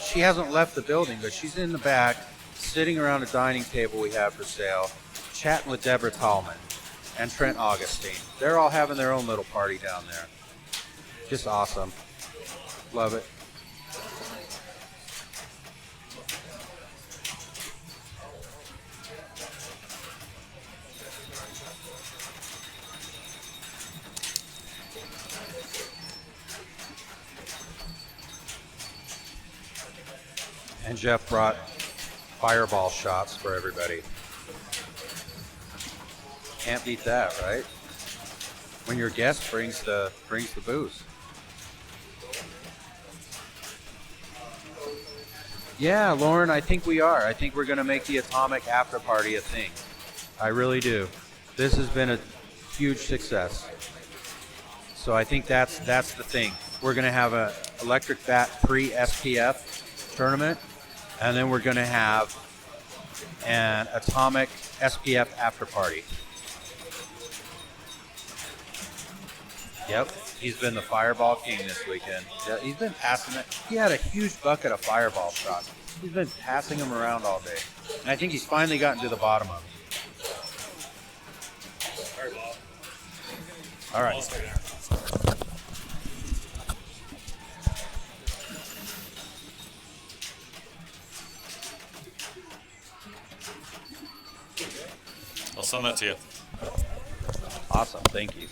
she hasn't left the building, but she's in the back, sitting around a dining table we have for sale, chatting with Deborah Tallman and Trent Augustine. They're all having their own little party down there. Just awesome. Love it. And Jeff brought fireball shots for everybody. Can't beat that, right? When your guest brings the booze. Yeah, Lauren, I think we are. I think we're going to make the Atomic After Party a thing. I really do. This has been a huge success. So I think that's the thing. We're going to have a electric bat pre-SPF tournament, and then we're going to have an Atomic SPF After Party. Yep, he's been the Fireball King this weekend. Yeah, he's been passing it. He had a huge bucket of Fireball shots. He's been passing them around all day. And I think he's finally gotten to the bottom of them. All right. I'll send that to you. Awesome, thank you.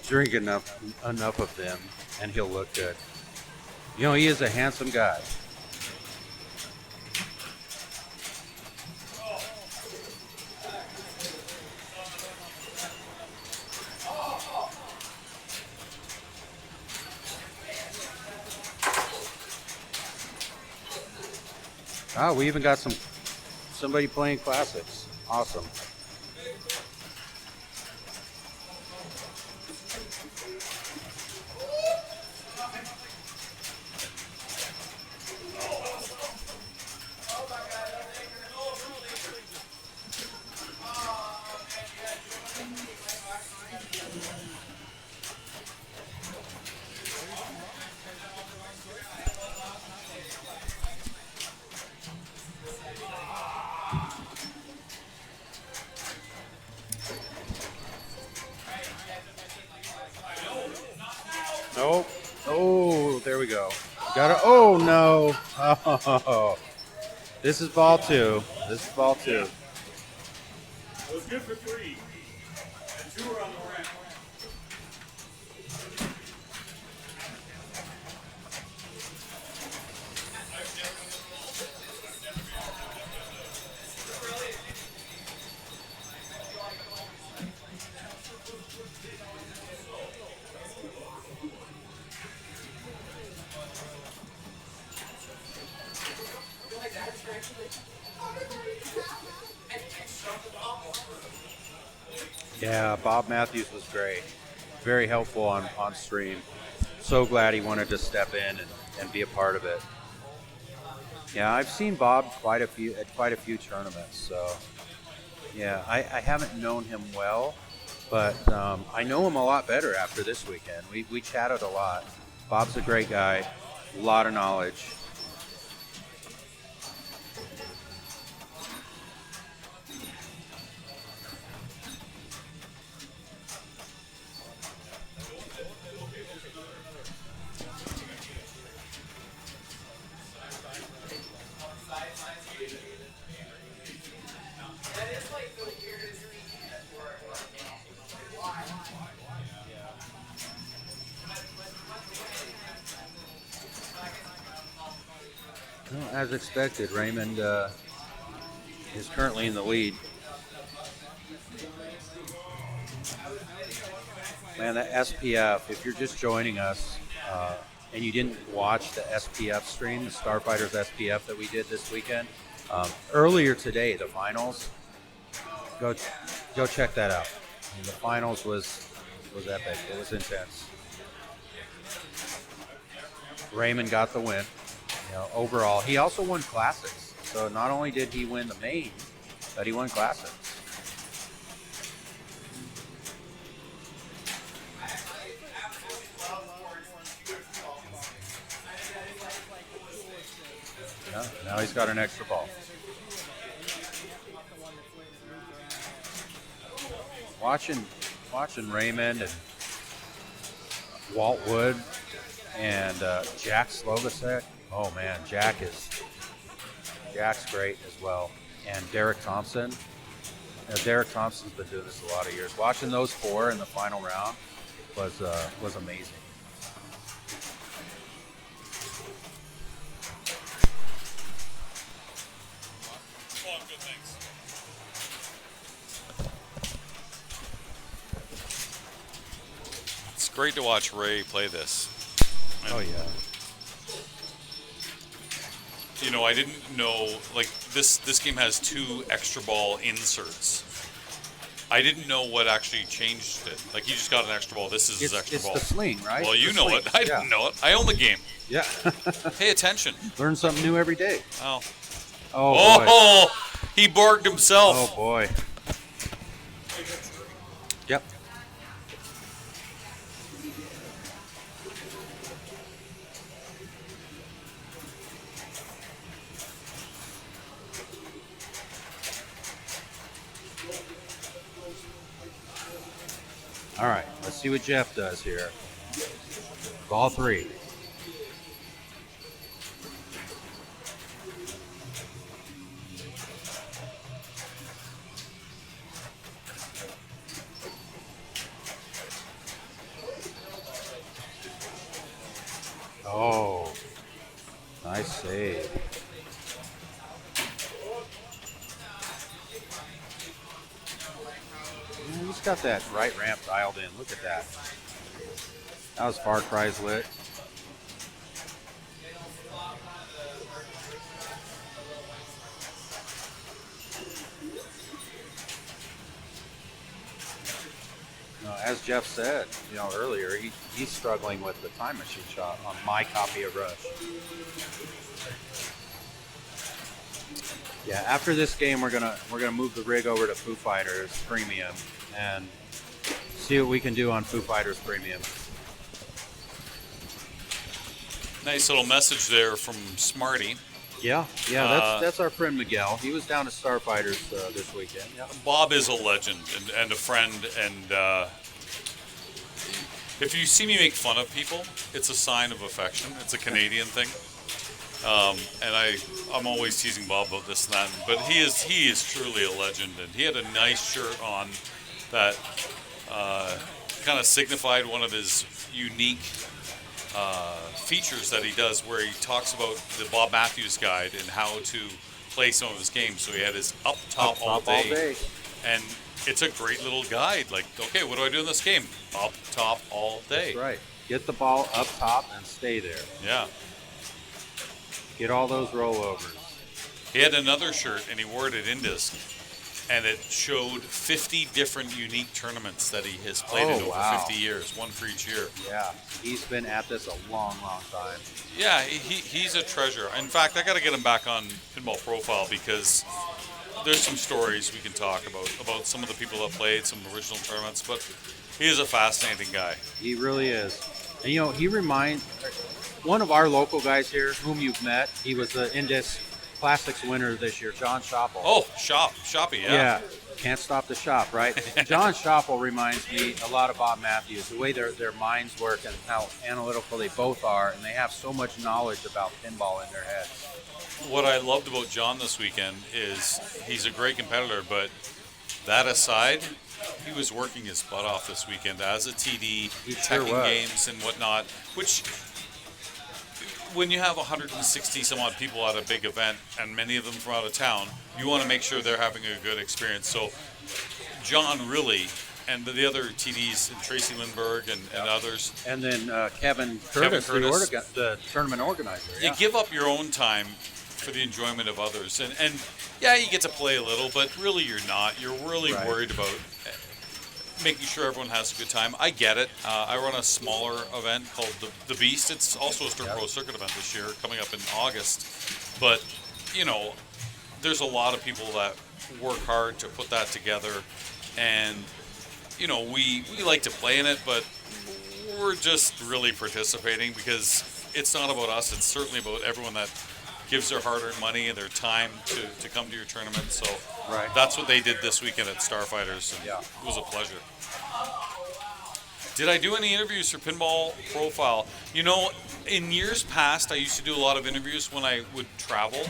Drink enough of them, and he'll look good. You know, he is a handsome guy. Oh, we even got somebody playing classics. Awesome. Nope. Oh, there we go. Got it. Oh, no. Oh, this is ball two. This is ball two. It was good for 3. And 2 were on the ramp. Yeah, Bob Matthews was great. Very helpful on stream. So glad he wanted to step in and be a part of it. Yeah, I've seen Bob at quite a few tournaments. So yeah, I haven't known him well, but I know him a lot better after this weekend. We chatted a lot. Bob's a great guy, a lot of knowledge. Well, as expected, Raymond is currently in the lead. Man, that SPF, if you're just joining us and you didn't watch the SPF stream, the Starfighters SPF that we did this weekend, earlier today, the finals, go check that out. I mean, the finals was epic. It was intense. Raymond got the win. You know, overall, he also won classics. So not only did he win the main, but he won classics. Yeah, now he's got an extra ball. Watching Raymond and Walt Wood and Jack Slovacek. Oh man, Jack's great as well. And Derek Thompson. Derek Thompson's been doing this a lot of years. Watching those four in the final round was amazing. Oh, good, thanks. It's great to watch Ray play this. Oh yeah. You know, I didn't know, like, this game has 2 extra ball inserts. I didn't know what actually changed it. Like, he just got an extra ball. This is his extra ball. It's the sling, right? Well, you The know sling. it. I didn't know it. I own the game. Yeah. Pay attention. Learn something new every day. Oh. Oh boy. Oh, he barked himself. Oh boy. Yep. All right, let's see what Jeff does here. Ball 3. Nice save. Man, he's got that right ramp dialed in. Look at that. That was Far Cry's lit. As Jeff said, earlier, he's struggling with the time machine shot on my copy of Rush. Yeah, after this game, we're gonna move the rig over to Foo Fighters Premium and see what we can do on Foo Fighters Premium. Nice little message there from Smarty. Yeah, that's our friend Miguel. He was down at Starfighters this weekend. Yeah. Bob is a legend and a friend, and if you see me make fun of people, it's a sign of affection. It's a Canadian thing, and I'm always teasing Bob about this and that. But he is truly a legend, and he had a nice shirt on that kind of signified one of his unique features that he does, where he talks about the Bob Matthews guide and how to play some of his games. So he had his up top all day, and it's a great little guide. Like, okay, what do I do in this game? Up top all day. That's right. Get the ball up top and stay there. Yeah. Get all those rollovers. He had another shirt, and he wore it at Indisc, and it showed 50 different unique tournaments that he has played in over 50 years, one for each year. Yeah, he's been at this a long, long time. Yeah, he's a treasure. In fact, I got to get him back on Pinball Profile because there's some stories we can talk about some of the people that played some original tournaments, but he is a fascinating guy. He really is. And, he reminds one of our local guys here, whom you've met. He was the Indisc Classics winner this year, John Shoppel. Oh, Shoppy, yeah. Yeah, can't stop the shop, right? John Shoppel reminds me a lot of Bob Matthews, the way their minds work and how analytical they both are, and they have so much knowledge about pinball in their heads. What I loved about John this weekend is he's a great competitor, but that aside, he was working his butt off this weekend as a TD, teching games and whatnot, which when you have 160 some odd people at a big event and many of them from out of town, you want to make sure they're having a good experience. So John really, and the other TDs, and Tracy Lindbergh and others. And then Kevin Curtis, the tournament organizer. You give up your own time for the enjoyment of others. And yeah, you get to play a little, but really you're not. You're really worried about making sure everyone has a good time. I get it. I run a smaller event called the Beast. It's also a Stern Pro Circuit event this year, coming up in August. But, there's a lot of people that work hard to put that together. And, we like to play in it, but we're just really participating because it's not about us. It's certainly about everyone that gives their hard-earned money and their time to come to your tournament. So that's what they did this weekend at Starfighters, and it was a pleasure. Did I do any interviews for Pinball Profile? In years past, I used to do a lot of interviews when I would travel.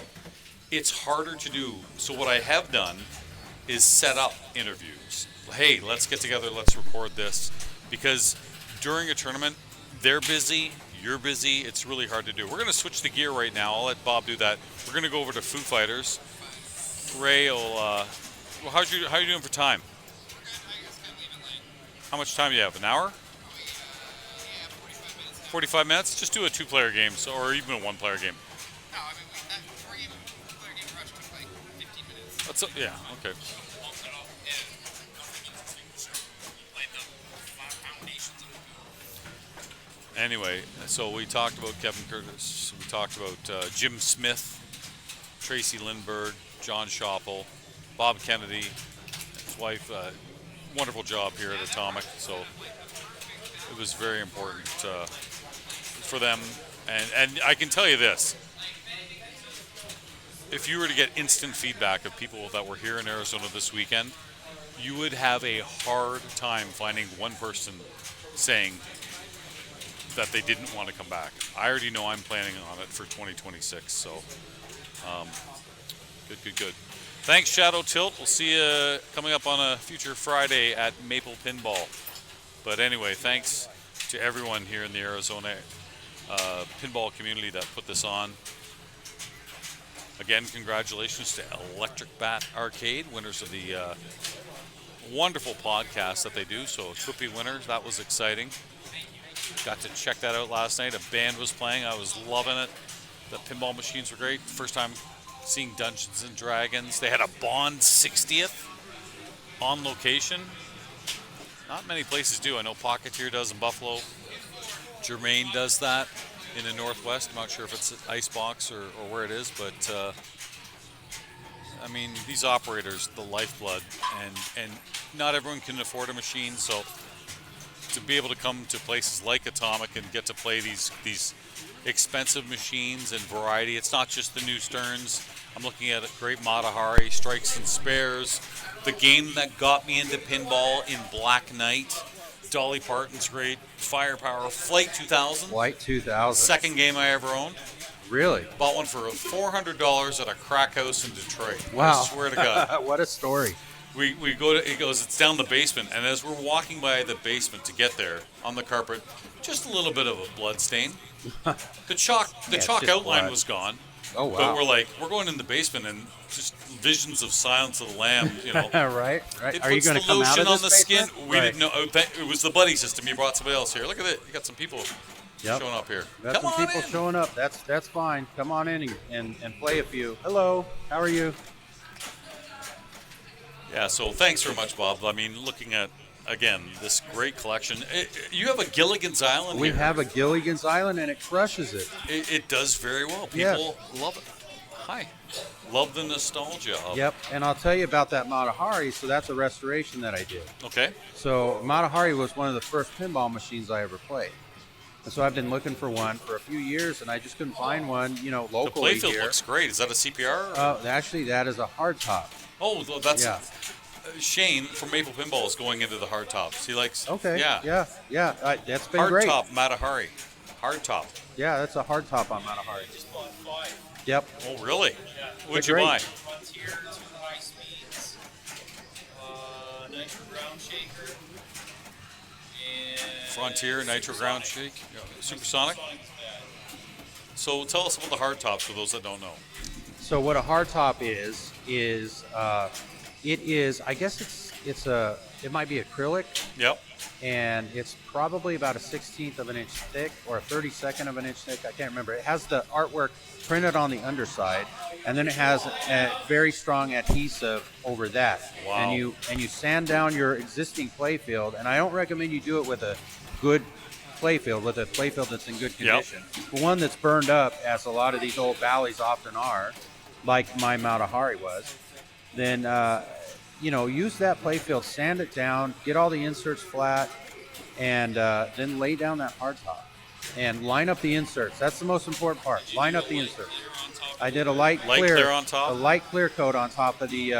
It's harder to do. So what I have done is set up interviews. Hey, let's get together, let's record this. Because during a tournament, they're busy, you're busy, it's really hard to do. We're going to switch the gear right now. I'll let Bob do that. We're going to go over to Foo Fighters. Ray will, how are you doing for time? How much time do you have? An hour? 45 minutes? Just do a two-player game, or even a one-player game. No, I mean, that two-player game rush took like 15 minutes. That's yeah, okay. Anyway, so we talked about Kevin Curtis, we talked about Jim Smith, Tracy Lindbergh, John Shoppel, Bob Kennedy, his wife. Wonderful job here at Atomic, so it was very important for them. And I can tell you this, if you were to get instant feedback of people that were here in Arizona this weekend, you would have a hard time finding one person saying that they didn't want to come back. I already know I'm planning on it for 2026, so good. Thanks, Shadow Tilt. We'll see you coming up on a future Friday at Maple Pinball. But anyway, thanks to everyone here in the Arizona pinball community that put this on. Again, congratulations to Electric Bat Arcade, winners of the wonderful podcast that they do. So Equippy winners, that was exciting. Got to check that out last night. A band was playing. I was loving it. The pinball machines were great. First time seeing Dungeons and Dragons. They had a Bond 60th on location. Not many places do. I know Pocketeer does in Buffalo. Germain does that in the Northwest. I'm not sure if it's Icebox or where it is, but I mean, these operators, the lifeblood, and not everyone can afford a machine, so to be able to come to places like Atomic and get to play these expensive machines and variety. It's not just the new Stearns. I'm looking at a great Matahari, Strikes and Spares. The game that got me into pinball in Black Knight. Dolly Parton's great. Firepower. Flight 2000. Flight 2000. Second game I ever owned. Really? Bought one for $400 at a crack house in Detroit. Wow. I swear to God. What a story. We go to, it goes, it's down the basement, and as we're walking by the basement to get there, on the carpet, just a little bit of a blood stain. The chalk it's outline just blood. was gone. Oh, wow. But we're going in the basement, and just visions of Silence of the Lambs, you know. right. It Are you puts going the to come out lotion of on this the skin. basement? We Right. didn't know. It was the buddy system. You brought somebody else here. Look at it. You got some people Yep. showing up here. Got Come some on people in. showing up. That's fine. Come on in and play a few. Hello. How are you? Yeah, so thanks very much, Bob. I mean, looking at, again, this great collection. You have a Gilligan's Island We here. have a Gilligan's Island, and it crushes it. It does very well. People Yes. love it. Hi. Love the nostalgia of Yep. And I'll tell you about that Matahari. So that's a restoration that I did. Okay. So Matahari was one of the first pinball machines I ever played. And so I've been looking for one for a few years, and I just couldn't find one, The locally playfield here. looks great. Is that a CPR? Or? Actually, that is a hard top. Oh, well, that's Yeah. Shane from Maple Pinball is going into the hard tops. He likes. Okay. Yeah. Yeah. That's been Hard great. top Matahari. Hard top. Yeah, that's a hard top on Matahari. Yep. Oh, really? What'd They're you great. buy? Frontier, 2 high speeds, Nitro Ground Shaker, and Frontier, Nitro Ground Shake, Supersonic. Sonic's bad. So tell us about the hard tops for those that don't know. So what a hard top is it is, I guess it might be acrylic, Yep. and it's probably about a 16th of an inch thick or a 32nd of an inch thick. I can't remember. It has the artwork printed on the underside, and then it has a very strong adhesive over that. Wow. And you sand down your existing playfield, and I don't recommend you do it with a good playfield, with a playfield that's in good condition. But one that's burned up, as a lot of these old valleys often are, like my Matahari was. Then use that playfield, sand it down, get all the inserts flat, and then lay down that hard top and line up the inserts. That's the most important part. Line up the inserts. I did a light clear on top? a light clear coat on top of the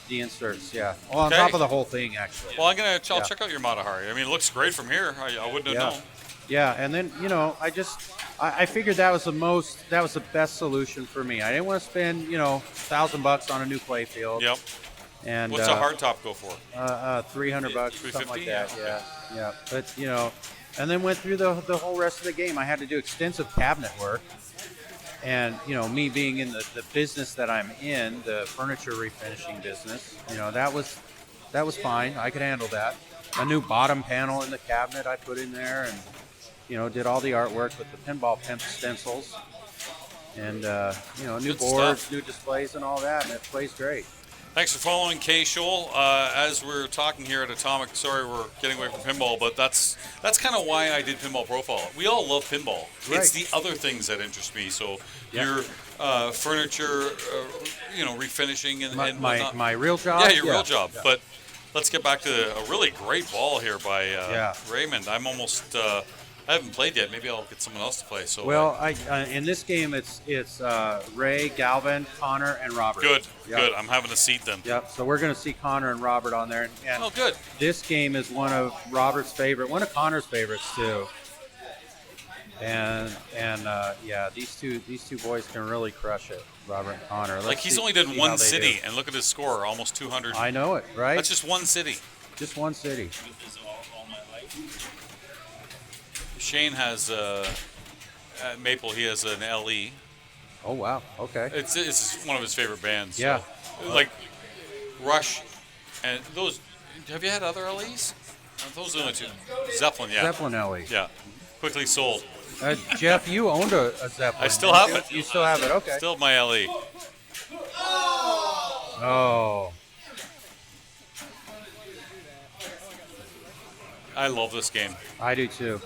inserts. Yeah, well, on Okay. top of the whole thing actually. Well, I'll Yeah. check out your Matahari. I mean, it looks great from here. I wouldn't have Yeah. known. Yeah, and then I figured that was the best solution for me. I didn't want to spend $1,000 on a new playfield. Yep. And What's a hard top go for? $300, something like 350? that. Yeah. But and then went through the whole rest of the game. I had to do extensive cabinet work, and me being in the business that I'm in, the furniture refinishing business, that was fine. I could handle that. A new bottom panel in the cabinet I put in there, and did all the artwork with the pinball pimp stencils, and new Good boards, stuff. new displays, and all that, and it plays great. Thanks for following Kay Scholl. As we're talking here at Atomic, sorry we're getting away from pinball, but that's kind of why I did Pinball Profile. We all love pinball. Right. It's the other things that interest me. So Yeah. your furniture, refinishing and whatnot. My real job. Yeah, your real job. Yeah. But let's get back to a really great ball here by Yeah. Raymond. I'm almost. I haven't played yet. Maybe I'll get someone else to play. So Well, in this game, it's Ray, Galvin, Connor, and Robert. good, Yep. good. I'm having a seat then. Yep. So we're going to see Connor and Robert on there, and Oh, good. this game is one of Robert's favorite, one of Connor's favorites too. And these two boys can really crush it, Robert and Connor. Like Let's he's see- only did see one how they city, do. and look at his score, almost 200. I know it, right? That's just one city. just one city. With this all my life. Shane has at Maple. He has an LE. Oh wow. Okay. It's one of his favorite bands. Yeah. So, like Rush, and those. Have you had other LEs? Those are the only two. Zeppelin, yeah. Zeppelin LE. Yeah. Quickly sold. Jeff, you owned a Zeppelin. I still have it. You still have it. Okay. Still have my LE. Oh. I love this game. I do too.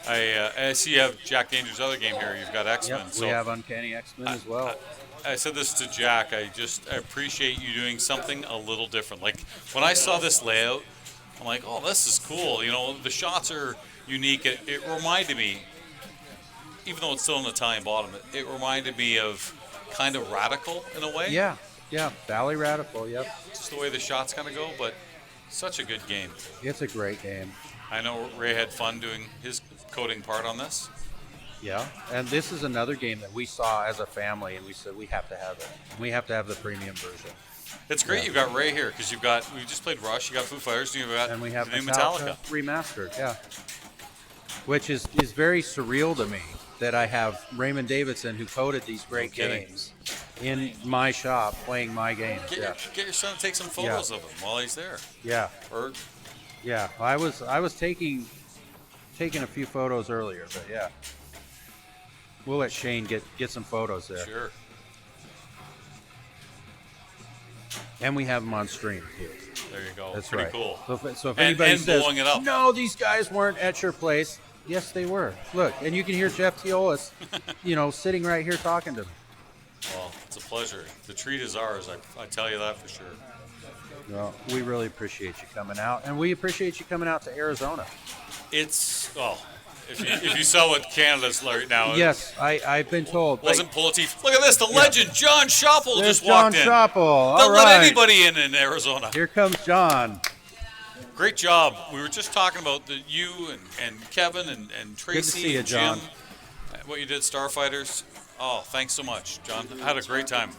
I see you have Jack Danger's other game here. You've got X-Men. Yep, So we have Uncanny X-Men as well. I said this to Jack. I appreciate you doing something a little different. Like when I saw this layout, I'm like, oh, this is cool. You know, the shots are unique. It reminded me, even though it's still an Italian bottom, it reminded me of kind of Radical in a way. Yeah. Valley Radical. Yep. Just the way the shots kind of go, but such a good game. It's a great game. I know Ray had fun doing his coding part on this. Yeah. And this is another game that we saw as a family, and we said we have to have it. We have to have the premium version. It's great you've got Ray here because we just played Rush, you got Foo Fighters, And we have the new Metallica Metallica. remastered. Yeah. Which is very surreal to me that I have Raymond Davidson, who coded these great kidding. games, in my shop playing my games. Get your son to take some photos of him while he's there. Yeah. Or Yeah. I was taking a few photos earlier, but yeah. We'll let Shane get some photos there. sure. And we have them on stream here. There you go. That's Pretty right. cool. So if And- anybody and says, blowing it up. no, these guys weren't at your place, yes, they were. Look, and you can hear Jeff Teolis, sitting right here talking to me. Well, it's a pleasure. The treat is ours. I tell you that for sure. Well, we really appreciate you coming out, and we appreciate you coming out to Arizona. If you saw what Canada's right now, Yes, I've been told. it wasn't pull a teeth. Look at this, the legend John Schoppel There's just walked John in. Schoppel. All They'll let right. anybody in Arizona. Here comes John. Great job. We were just talking about you and Kevin and Tracy see you, and Jim. John. What you did, Starfighters. Oh, thanks so much, John. I had a great time.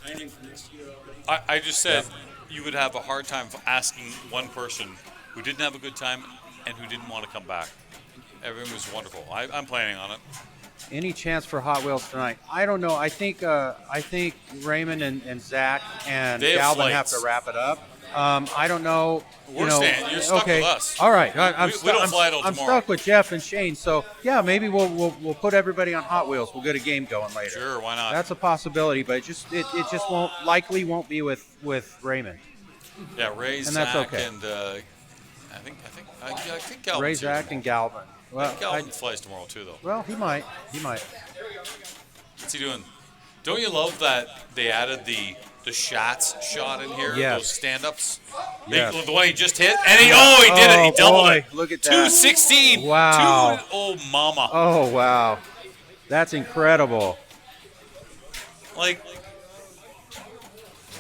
Planning for next year already. I just said you would have a hard time asking one person who didn't have a good time and who didn't want to come back. Everything was wonderful. I'm planning on it. Any chance for Hot Wheels tonight? I don't know. I think Raymond and Zach and They have Galvin have flights. to wrap it up. I don't know. We're staying. You're stuck okay. with us. All right. We don't fly till I'm tomorrow. stuck with Jeff and Shane. So yeah, maybe we'll put everybody on Hot Wheels. We'll get a game going later. Sure, why not? That's a possibility, but it just won't be with Raymond. Yeah, Ray, And Zach, that's okay. and I think Galvin's Ray, here Zach, tomorrow. and Galvin. Well, Galvin flies tomorrow too, though. well, he might. What's he doing? Don't you love that they added the Schatz shot in here? Yes. Those stand-ups. Yes. The one he just hit, and he did it. He doubled boy. it. Look at that. 216. Wow. Oh mama. Oh wow, that's incredible. Like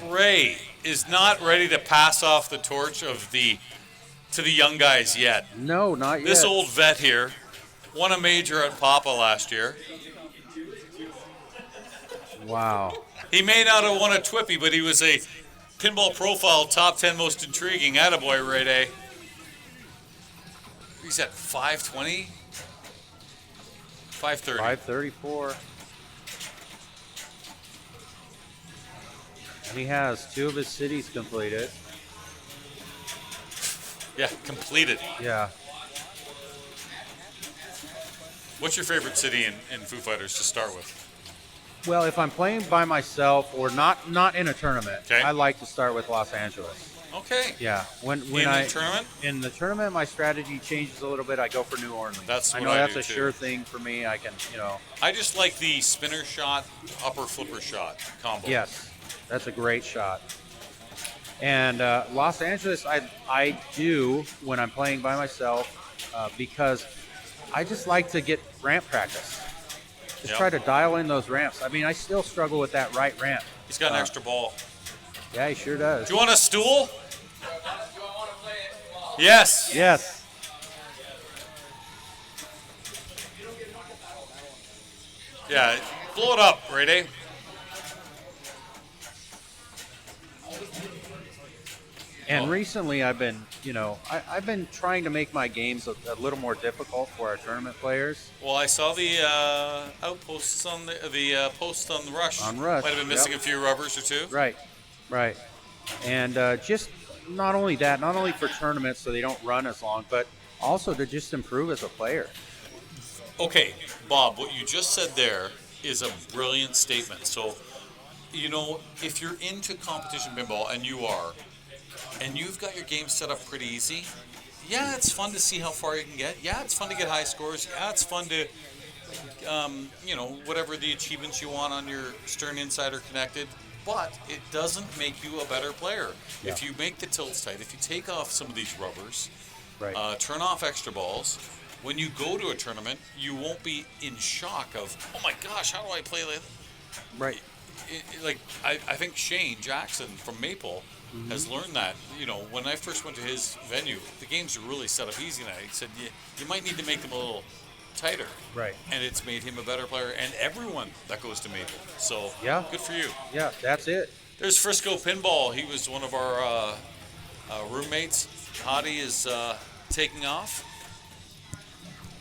Ray is not ready to pass off the torch to the young guys yet. No, not yet. This old vet here won a major at Papa last year. Wow. He may not have won a Twippy, but he was a pinball profile top 10 most intriguing. Attaboy, Ray Day. He's at 520? 530. 534. And he has 2 of his cities completed. Yeah, completed. Yeah. What's your favorite city in Foo Fighters to start with? Well, if I'm playing by myself or not in a tournament, Okay. I like to start with Los Angeles. Okay. Yeah. When In the tournament? In the tournament, my strategy changes a little bit. I go for New Orleans. That's I what know I that's do, a too. sure thing for me. I can, I just like the spinner shot, upper flipper shot combo. Yes, that's a great shot. And Los Angeles, I do when I'm playing by myself because I just like to get ramp practice. Just Yep. try to dial in those ramps. I mean, I still struggle with that right ramp. He's got an extra ball. Yeah, he sure does. Do you want a stool? Yes. Yes. Yeah, blow it up, Ray Day. And Oh. recently, I've been, I've been trying to make my games a little more difficult for our tournament players. Well, I saw the outposts on the post on the rush. On Rush, Might have been missing yep. a few rubbers or two. Right, right. And just not only that, not only for tournaments so they don't run as long, but also to just improve as a player. Okay, Bob, what you just said there is a brilliant statement. So, if you're into competition pinball, and you are, and you've got your game set up pretty easy, yeah, it's fun to see how far you can get. Yeah, it's fun to get high scores. Yeah, it's fun to, whatever the achievements you want on your Stern Insider Connected. But it doesn't make you a better player. Yeah. If you make the tilts tight, if you take off some of these rubbers, Right. turn off extra balls, when you go to a tournament, you won't be in shock of, oh my gosh, how do I play like Right. I think Shane Jackson from Maple has learned that. When I first went to his venue, the games are really set up easy now. He said you might need to make them a little tighter. Right. And it's made him a better player, and everyone that goes to Maple. So Yeah. good for you. Yeah, that's it. There's Frisco Pinball. He was one of our roommates. Hottie is taking off.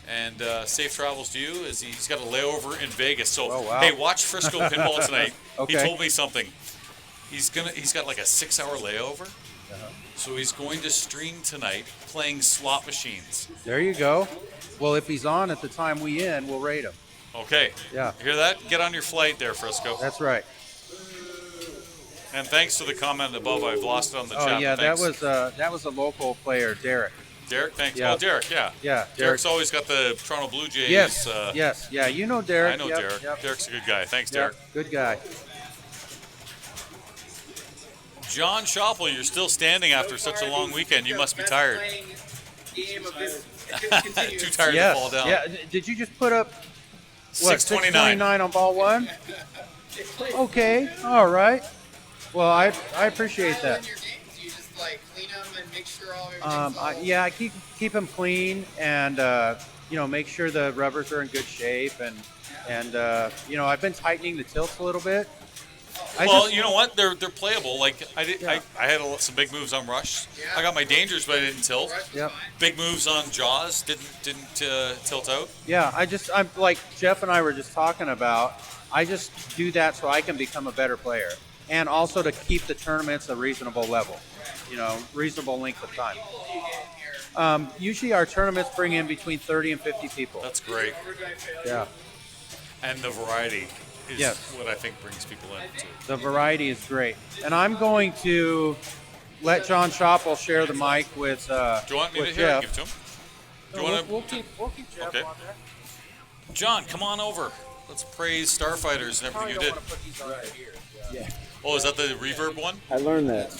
And safe travels to you, as he's got a layover in Vegas. So, Oh, wow. hey, watch Frisco Pinball tonight. Okay. He told me something. He's got like a 6-hour layover. So he's going to stream tonight playing slot machines. There you go. Well, if he's on at the time we end, we'll rate him. Okay. Yeah. Hear that? Get on your flight there, Frisco. That's right. And thanks for the comment above. I've lost it on the Oh chat. yeah, but thanks. that was a local player, Derek. Derek, thanks. Yeah. Oh, Derek, yeah. Yeah, Derek's Derek. always got the Toronto Blue Jays. Yes. Yes. Yeah, you know Derek. I know Yep, Derek. Yep. Derek's a good guy. Thanks, Yep, Derek. good guy. John Schoppel, you're still standing after such a long weekend. You must be tired. Too tired Yes. to fall down. Yeah. Did you just put up what 629. on ball one? Okay. All right. Well, I appreciate that. Your games, you just like clean them and make sure all I keep them clean and make sure the rubbers are in good shape and I've been tightening the tilts a little bit. You know what? They're playable. Like I had some big moves on Rush. I got my dangers, but I didn't tilt. Yep. Big moves on Jaws didn't tilt out. Yeah, I'm like Jeff and I were just talking about. I just do that so I can become a better player, and also to keep the tournaments a reasonable level, reasonable length of time. Usually our tournaments bring in between 30 and 50 people. That's great. Yeah, And the variety is Yes. what I think brings people in too. the variety is great, and I'm going to let John Schoppel share the mic with Do you want me to with hear? Jeff. Give it to him. Do you No, want to? we'll keep Jeff Okay. on there. John, come on over. Let's praise Starfighters and everything you did. Oh, is that the reverb one? I learned that.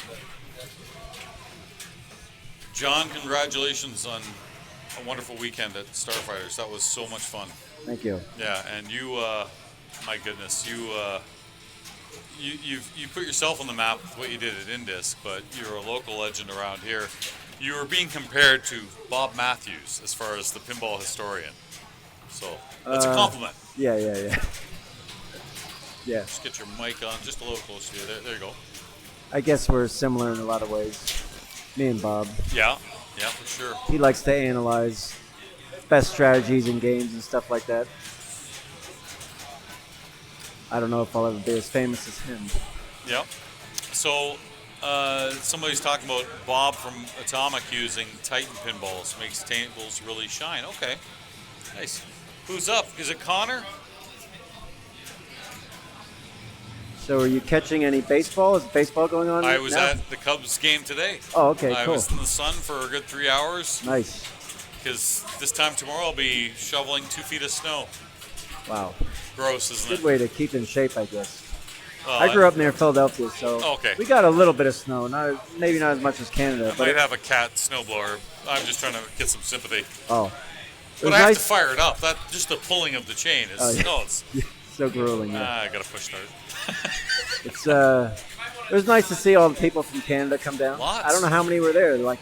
John, congratulations on a wonderful weekend at Starfighters. That was so much fun. Thank you. Yeah, and you, my goodness, you put yourself on the map with what you did at Indisc, but you're a local legend around here. You were being compared to Bob Matthews as far as the pinball historian. So that's a compliment. Yeah. Yeah. Just get your mic on just a little closer to you. There you go. I guess we're similar in a lot of ways. Me and Bob. Yeah, for sure. He likes to analyze best strategies in games and stuff like that. I don't know if I'll ever be as famous as him. Yeah. So somebody's talking about Bob from Atomic using Titan pinballs makes tables really shine. Okay, nice. Who's up? Is it Connor? So are you catching any baseball? Is baseball going on I was now? at the Cubs game today. Oh, okay, I cool. was in the sun for a good 3 hours Nice. because this time tomorrow I'll be shoveling 2 feet of snow. Wow. Gross, isn't Good it? way to keep in shape, I guess. Well, I grew up near Philadelphia, so Okay. we got a little bit of snow. Maybe not as much as Canada, I but might have a cat snowblower. I'm just trying to get some sympathy. oh, it But was I have nice. to fire it up. That just the pulling of the chain is. Oh, yeah. Oh, it's. So grueling. Yeah. I gotta push start. It's it was nice to see all the people from Canada come down. Lots. I don't know how many were there. Like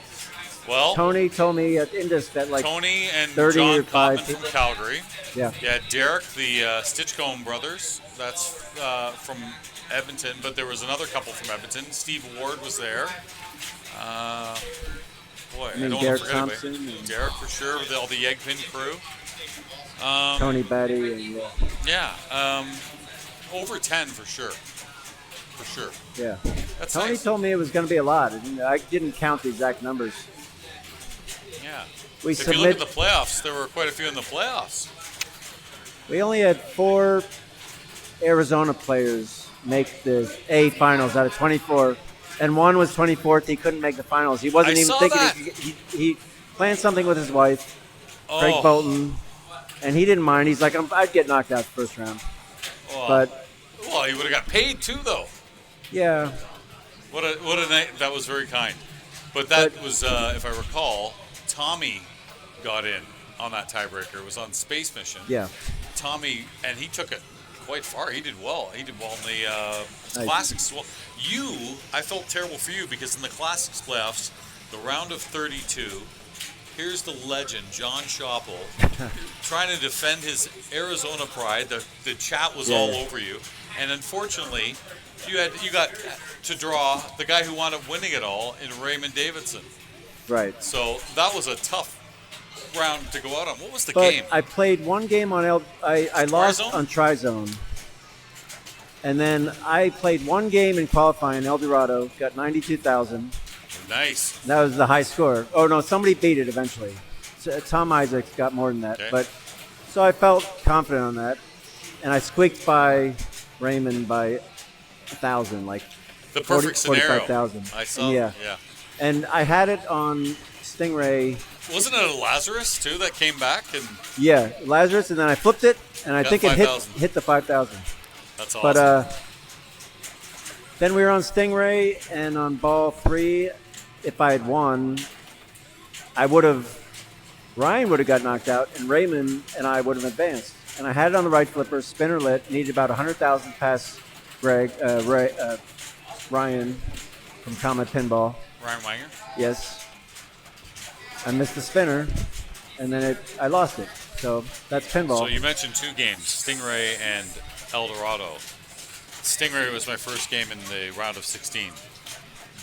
Well, Tony told me at Indus that like Tony and 30 or John 5 Cotman from people. Calgary. yeah. Yeah, Derek, the Stitchcombe brothers. That's from Edmonton, but there was another couple from Edmonton. Steve Ward was there. Boy, I mean, don't Derek want to forget Thompson anybody. and- Derek for sure with all the Eggpin crew. Tony Betty and Over 10 for sure. For sure. yeah. That's Tony nice. told me it was going to be a lot. I didn't count the exact numbers. Yeah. We If you look at the playoffs, there were quite a few in the playoffs. We only had 4 Arizona players make the A finals out of 24, and one was 24th. He couldn't make the finals. He wasn't I even saw thinking that. he planned something with his wife, Craig Oh. Bolton, and he didn't mind. He's like, I'd get knocked out the first round, Oh. but Well, he would have got paid too, though. yeah, What a night! That was very kind. But that was, if I recall, Tommy got in on that tiebreaker. It was on Space Mission. yeah. Tommy, and he took it quite far. He did well. He did well in the Nice. Classics as well. I felt terrible for you because in the Classics playoffs, the round of 32, here's the legend, John Schoppel, trying to defend his Arizona pride. The chat was all over you. And unfortunately, you got to draw the guy who wound up winning it all in Raymond Davidson. Right. So that was a tough round to go out on. What was the But game? I played one game on I lost Trizone? on Trizone. And then I played one game in qualifying, El Dorado, got 92,000. Nice. That was the high score. Oh, no, somebody beat it eventually. So, Tom Isaacs got more than that. Okay. But so I felt confident on that. And I squeaked by Raymond by 1,000, like The perfect 40 scenario. 45,000. I saw. Yeah. Yeah. And I had it on Stingray. Wasn't it a Lazarus too that came back? And Yeah, Lazarus, and then I flipped it, and I Got think it 5,000. hit the 5,000. that's awesome. But then we were on Stingray, and on ball 3, if I had won, Ryan would have got knocked out, and Raymond and I would have advanced. And I had it on the right flipper, spinner lit, needed about 100,000 past Ryan from Comet Pinball. Ryan Wanger. Yes. I missed the spinner, and then I lost it. So that's pinball. So you mentioned 2 games, Stingray and El Dorado. Stingray was my first game in the round of 16.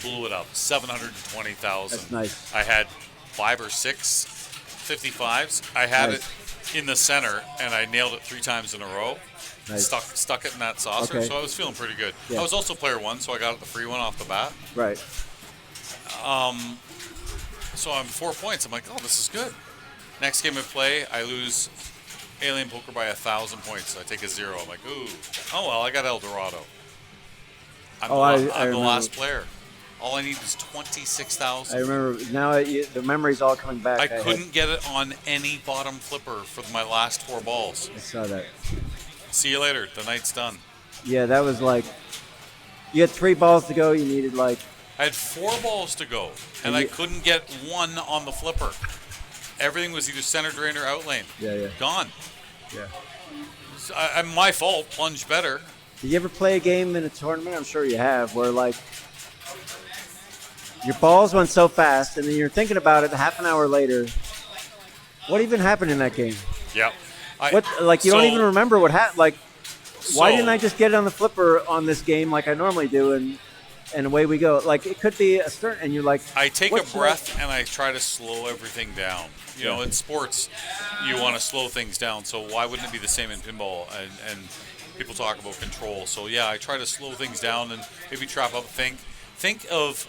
Blew it up, 720,000. That's nice. I had 5 or 6 55s. I had Nice. it in the center, and I nailed it 3 times in a row. Nice. Stuck it in that saucer, Okay. so I was feeling pretty good. Yeah. I was also player 1, so I got the free one off the bat. Right. So I'm 4 points. I'm like, oh, this is good. Next game I play, I lose Alien Poker by 1,000 points. I take a 0. I'm like, ooh. Oh, well, I got El Dorado. I'm, I the remember. last player. All I need is 26,000. I remember now. The memory's all coming back. I had- couldn't get it on any bottom flipper for my last 4 balls. I saw that. See you later. The night's done. Yeah, that was like you had 3 balls to go. You needed like I had 4 balls to go, and And I you- couldn't get one on the flipper. Everything was either center drain or out lane. yeah. Gone. Yeah. So my fault. Plunge better. Did you ever play a game in a tournament? I'm sure you have, where like your balls went so fast, and then you're thinking about it half an hour later. What even happened in that game? Yep. What like you don't even remember what happened? Like, why So- didn't I just get it on the flipper on this game like I normally do, and away we go? Like it could be a stern, and you're like, I take a what's breath and I try to slow everything down. You know, Yeah. in sports, you want to slow things down. So why wouldn't it be the same in pinball? And people talk about control. So yeah, I try to slow things down and maybe trap up. Think of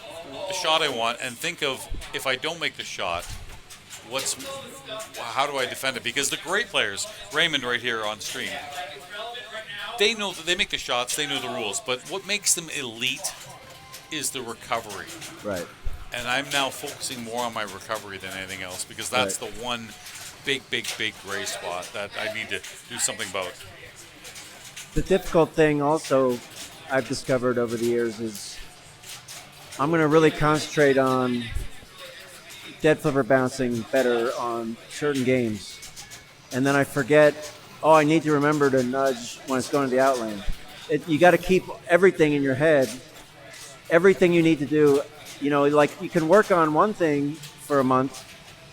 the shot I want, and think of if I don't make the shot, how do I defend it? Because the great players, Raymond right here on stream, they know that they make the shots, they know the rules. But what makes them elite is the recovery. Right. And I'm now focusing more on my recovery than anything else because that's Right. the one big gray spot that I need to do something about. The difficult thing also I've discovered over the years is I'm going to really concentrate on dead flipper bouncing better on certain games. And then I forget, I need to remember to nudge when it's going to the outlane. You got to keep everything in your head, everything you need to do. You know, like you can work on one thing for a month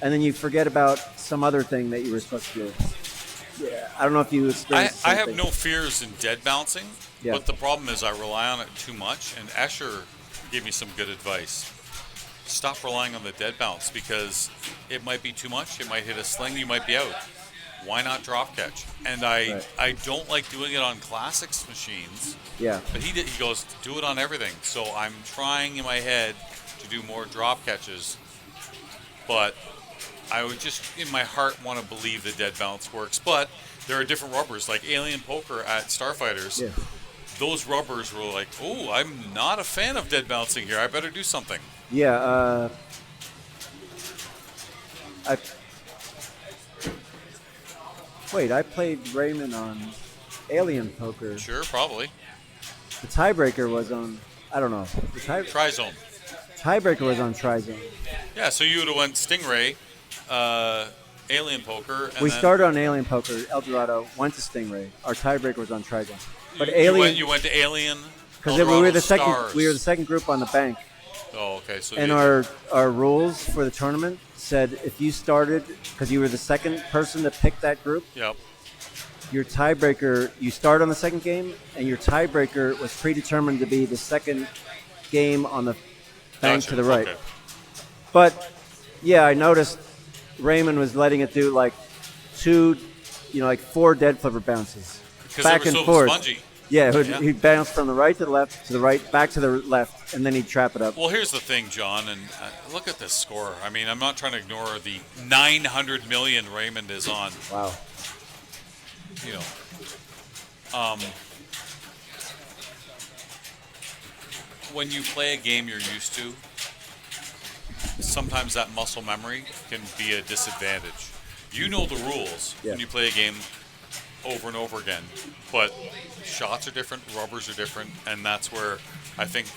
and then you forget about some other thing that you were supposed to do. Yeah, I don't know if you experienced I have something. no fears in dead bouncing, Yeah. but the problem is I rely on it too much, and Escher gave me some good advice. stop relying on the dead bounce because it might be too much. It might hit a sling. You might be out. Why not drop catch? And I don't like doing it on classics machines. Yeah. But he goes, do it on everything. So I'm trying in my head to do more drop catches. But I would just, in my heart, want to believe the dead bounce works. But there are different rubbers, like Alien Poker at Starfighters. Yeah. Those rubbers were like, oh, I'm not a fan of dead bouncing here. I better do something. Yeah. I played Raymond on Alien Poker. Sure, probably. The tiebreaker was on, I don't know. The Trizone. tiebreaker was on Trizone. Yeah, so you would have went Stingray, Alien Poker. And We then started on Alien Poker, El Dorado, went to Stingray. Our tiebreaker was on Trizone. But Alien, you went to Alien. because we were the Stars. second group on the bank, Oh, okay. So and our rules for the tournament said if you started, because you were the second person to pick that group, Yep. your tiebreaker, you start on the second game, and your tiebreaker was predetermined to be the second game on the bank Gotcha. to the right. Okay. But yeah, I noticed Raymond was letting it do like like 4 dead flipper bounces, Because back they were and so forth. spongy. Yeah, Yeah. he'd bounce from the right to the left, to the right, back to the left, and then he'd trap it up. Well, here's the thing, John, and look at this score. I mean, I'm not trying to ignore the 900 million Raymond is on. Wow. You know, when you play a game you're used to, sometimes that muscle memory can be a disadvantage. You know the rules Yeah. when you play a game over and over again, but shots are different, rubbers are different, and that's where I think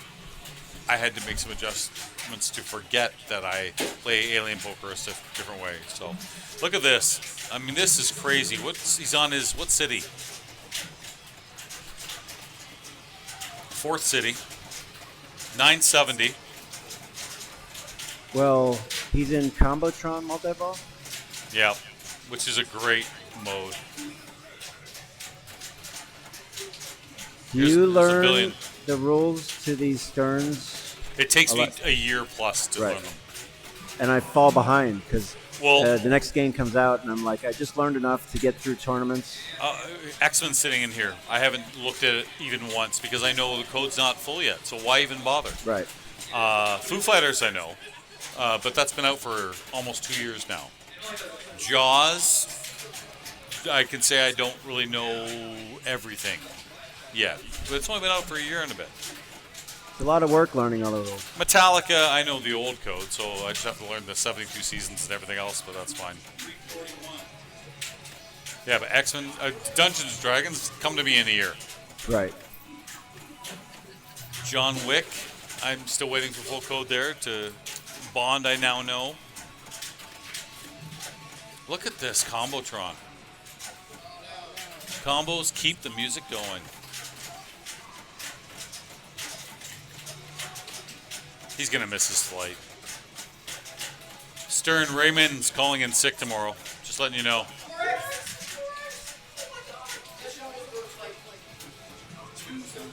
I had to make some adjustments to forget that I play Alien Poker a different way. So, look at this. I mean, this is crazy. He's on his what city? Fourth city. 970. Well, he's in Combotron multi-ball. Yeah, which is a great mode. Do Here's- you there's a billion. learn the rules to these Sterns? It takes A me lot. a year plus to Right. learn them. And I fall behind because Well, the next game comes out, and I'm like, I just learned enough to get through tournaments. X-Men's sitting in here. I haven't looked at it even once because I know the code's not full yet. So why even bother? Right. Foo Fighters I know, but that's been out for almost 2 years now. Jaws, I can say I don't really know everything yet, but it's only been out for a year and a bit. It's a lot of work learning all the rules. Metallica, I know the old code, so I just have to learn the 72 seasons and everything else, but that's fine. Yeah, but X-Men, Dungeons and Dragons, come to me in a year. Right. John Wick, I'm still waiting for full code there. To Bond, I now know. Look at this Combotron. Combos keep the music going. He's going to miss his flight. Stern Raymond's calling in sick tomorrow. Just letting you know.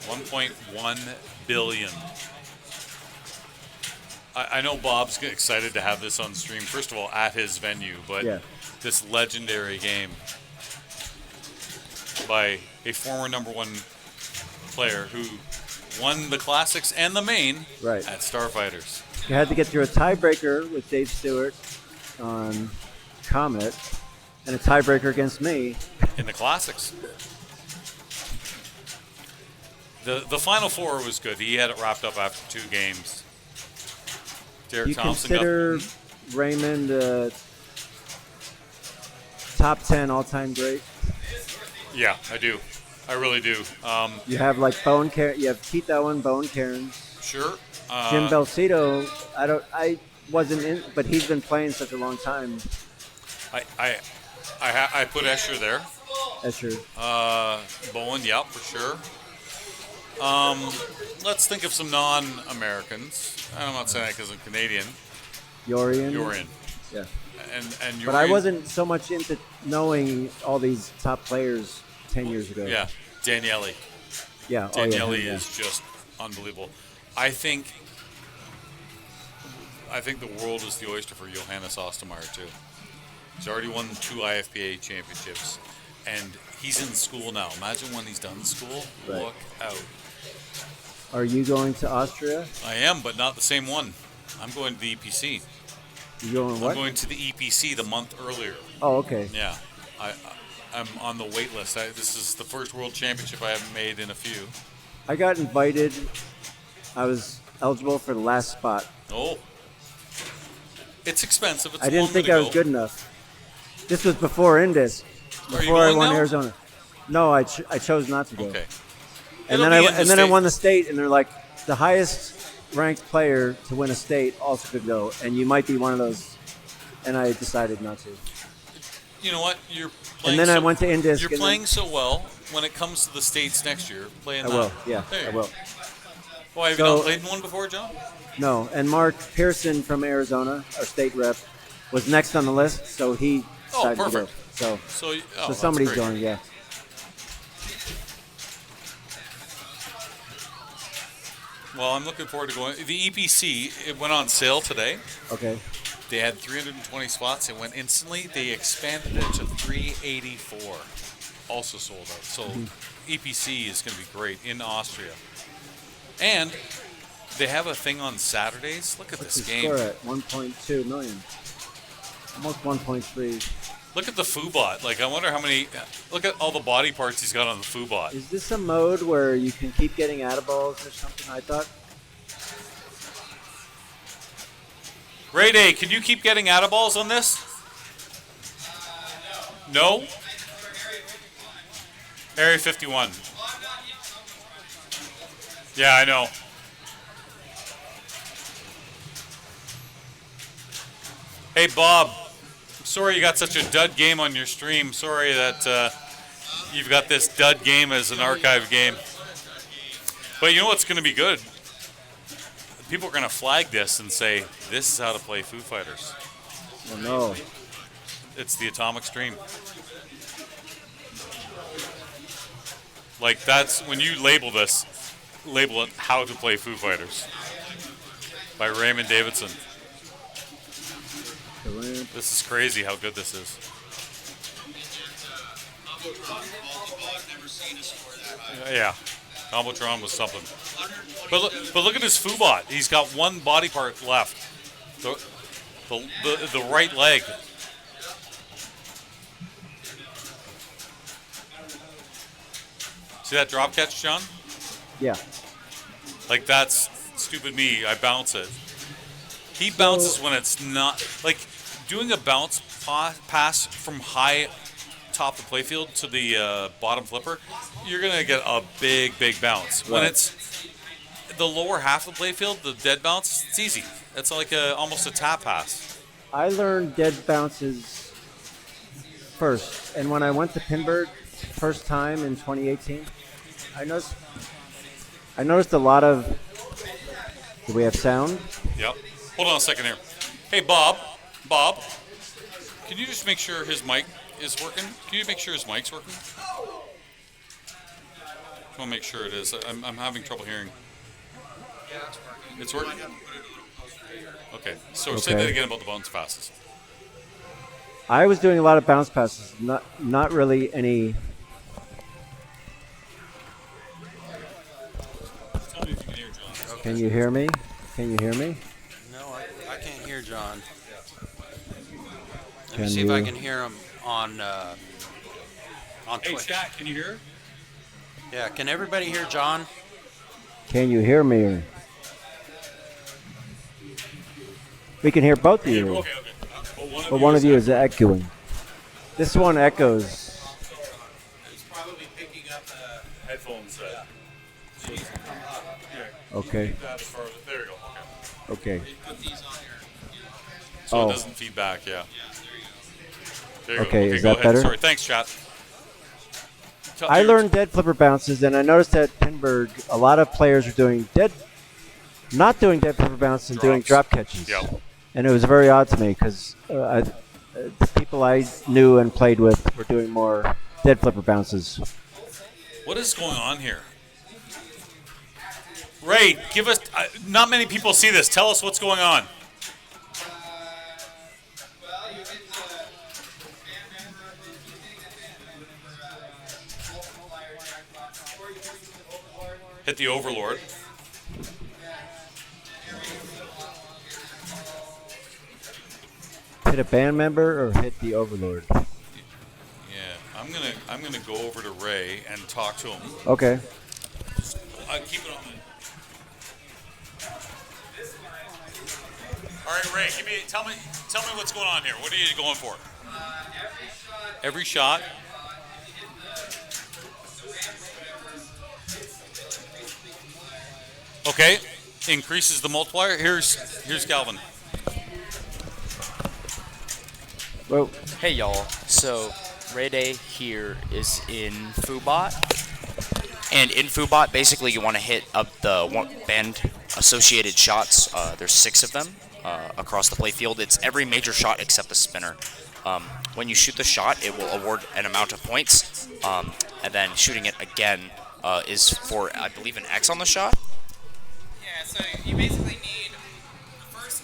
$1.1 billion. I know Bob's excited to have this on stream. First of all, at his venue, but Yeah. this legendary game by a former #1 player who won the classics and the main Right. at Starfighters. You had to get through a tiebreaker with Dave Stewart on Comet, and a tiebreaker against me. In the classics. The final four was good. He had it wrapped up after 2 games. Derek You Thompson consider Raymond top 10 all-time great? Yeah, I do. I really do. You have like you have Keith Owen, Bone Cairns, Sure. Jim Belcito. I wasn't in, but he's been playing such a long time. I put Escher there. Escher. Bowen, yeah, for sure. Let's think of some non-Americans. I'm not saying that because I'm Canadian. Yorian. Yorian. Yeah. And Yorian, But I wasn't so much into knowing all these top players 10 years ago. Yeah, Daniele. Yeah. Daniele oh, yeah. is just unbelievable. I think I think the world is the oyster for Johannes Ostermeyer too. He's already won 2 IFPA championships, and he's in school now. Imagine when he's done school. Right. Look out. Are you going to Austria? I am, but not the same one. I'm going to the EPC. You going what? I'm going to the EPC the month earlier. Oh, okay. Yeah, I'm on the wait list. This is the first World Championship I haven't made in a few. I got invited. I was eligible for the last spot. Oh, it's expensive. It's I didn't think I was good enough. This was before Indus, Are you before I going won now? Arizona. No, I chose not to go. Okay. And It'll then be I in the and then I state. won the state, and they're like the highest ranked player to win a state also could go, and you might be one of those. And I decided not to. You know what? You're playing And then I so, went to Indus. You're and playing so well. When it comes to the states next year, playing I that. will. Yeah, There you I go. will. Why have you So- not played in one before, John? No, and Mark Pearson from Arizona, our state rep, was next on the list, so he Oh, decided to go. perfect. So, So somebody's that's great. going. Yeah. Well, I'm looking forward to going. The EPC, it went on sale today. Okay. They had 320 spots. It went instantly. They expanded it to 384. Also sold out. So EPC is going to be great in Austria. And they have a thing on Saturdays. Look at What's this his game. score at? 1.2 million. Almost 1.3. Look at the Foobot. Like, I wonder how many. Look at all the body parts he's got on the Foobot. Is this a mode where you can keep getting attaballs or something? I thought. Ray Day, can you keep getting attaballs on this? No? Area 51. Yeah, I know. Hey, Bob. I'm sorry you got such a dud game on your stream. Sorry that you've got this dud game as an archive game. But you know what's going to be good? People are going to flag this and say, this is how to play Foo Fighters. Oh no. It's the Atomic Stream. Like, that's when you label this, label it How to Play Foo Fighters by Raymond Davidson. This is crazy how good this is. Yeah, Combotron was something. But look at his Foobot. He's got one body part left. The right leg. See that drop catch, John? Yeah. Like, that's stupid me. I bounce it. He bounces when it's not like doing a bounce pass from high top of the playfield to the bottom flipper. You're gonna get a big bounce. When Right. it's the lower half of the playfield, the dead bounce, it's easy. It's like almost a tap pass. I learned dead bounces first, and when I went to Pinburg first time in 2018, I noticed a lot of. Do we have sound? Yep. Hold on a second here. Hey, Bob, can you just make sure his mic is working? Can you make sure his mic's working? I want to make sure it is. I'm having trouble hearing. Yeah, it's working. It's working? I gotta put it a little closer here. Okay, so say Okay. that again about the bounce passes. I was doing a lot of bounce passes, not really any. Tell me if you can hear John. Can you hear me? Can you hear me? No, I can't hear John. Let Can me see if I you- can hear him on Hey, Twitch. chat, can you hear? Yeah, can everybody hear John? Can you hear me? We can hear both of you, Okay. Well, but one of you is echoing. This one echoes. It's probably picking up headphones. Okay. That as far as there you go. Okay. put these on here. So Oh. it doesn't feed back. Yeah. There you Okay, go. is go that ahead. better? Sorry. Thanks, chat. I learned dead flipper bounces, and I noticed at Pinburg a lot of players are doing not doing dead flipper bounces and doing Drops. drop catches. Yeah. And it was very odd to me because the people I knew and played with were doing more dead flipper bounces. What is going on here? Ray, give us. Not many people see this. Tell us what's going on. hit the Overlord. Hit a band member or hit the Overlord? Yeah, I'm gonna go over to Ray and talk to him. Okay. Keep it on. All right, Ray, tell me what's going on here. What are you going for? Every shot. Okay, increases the multiplier. Here's Calvin. Well, Hey y'all, so Ray Day here is in Foobot. And in Foobot, basically you want to hit up the band associated shots. There's 6 of them across the playfield. It's every major shot except the spinner. When you shoot the shot, it will award an amount of points. And then shooting it again is for, I believe, an X on the shot. Yeah, so you basically need first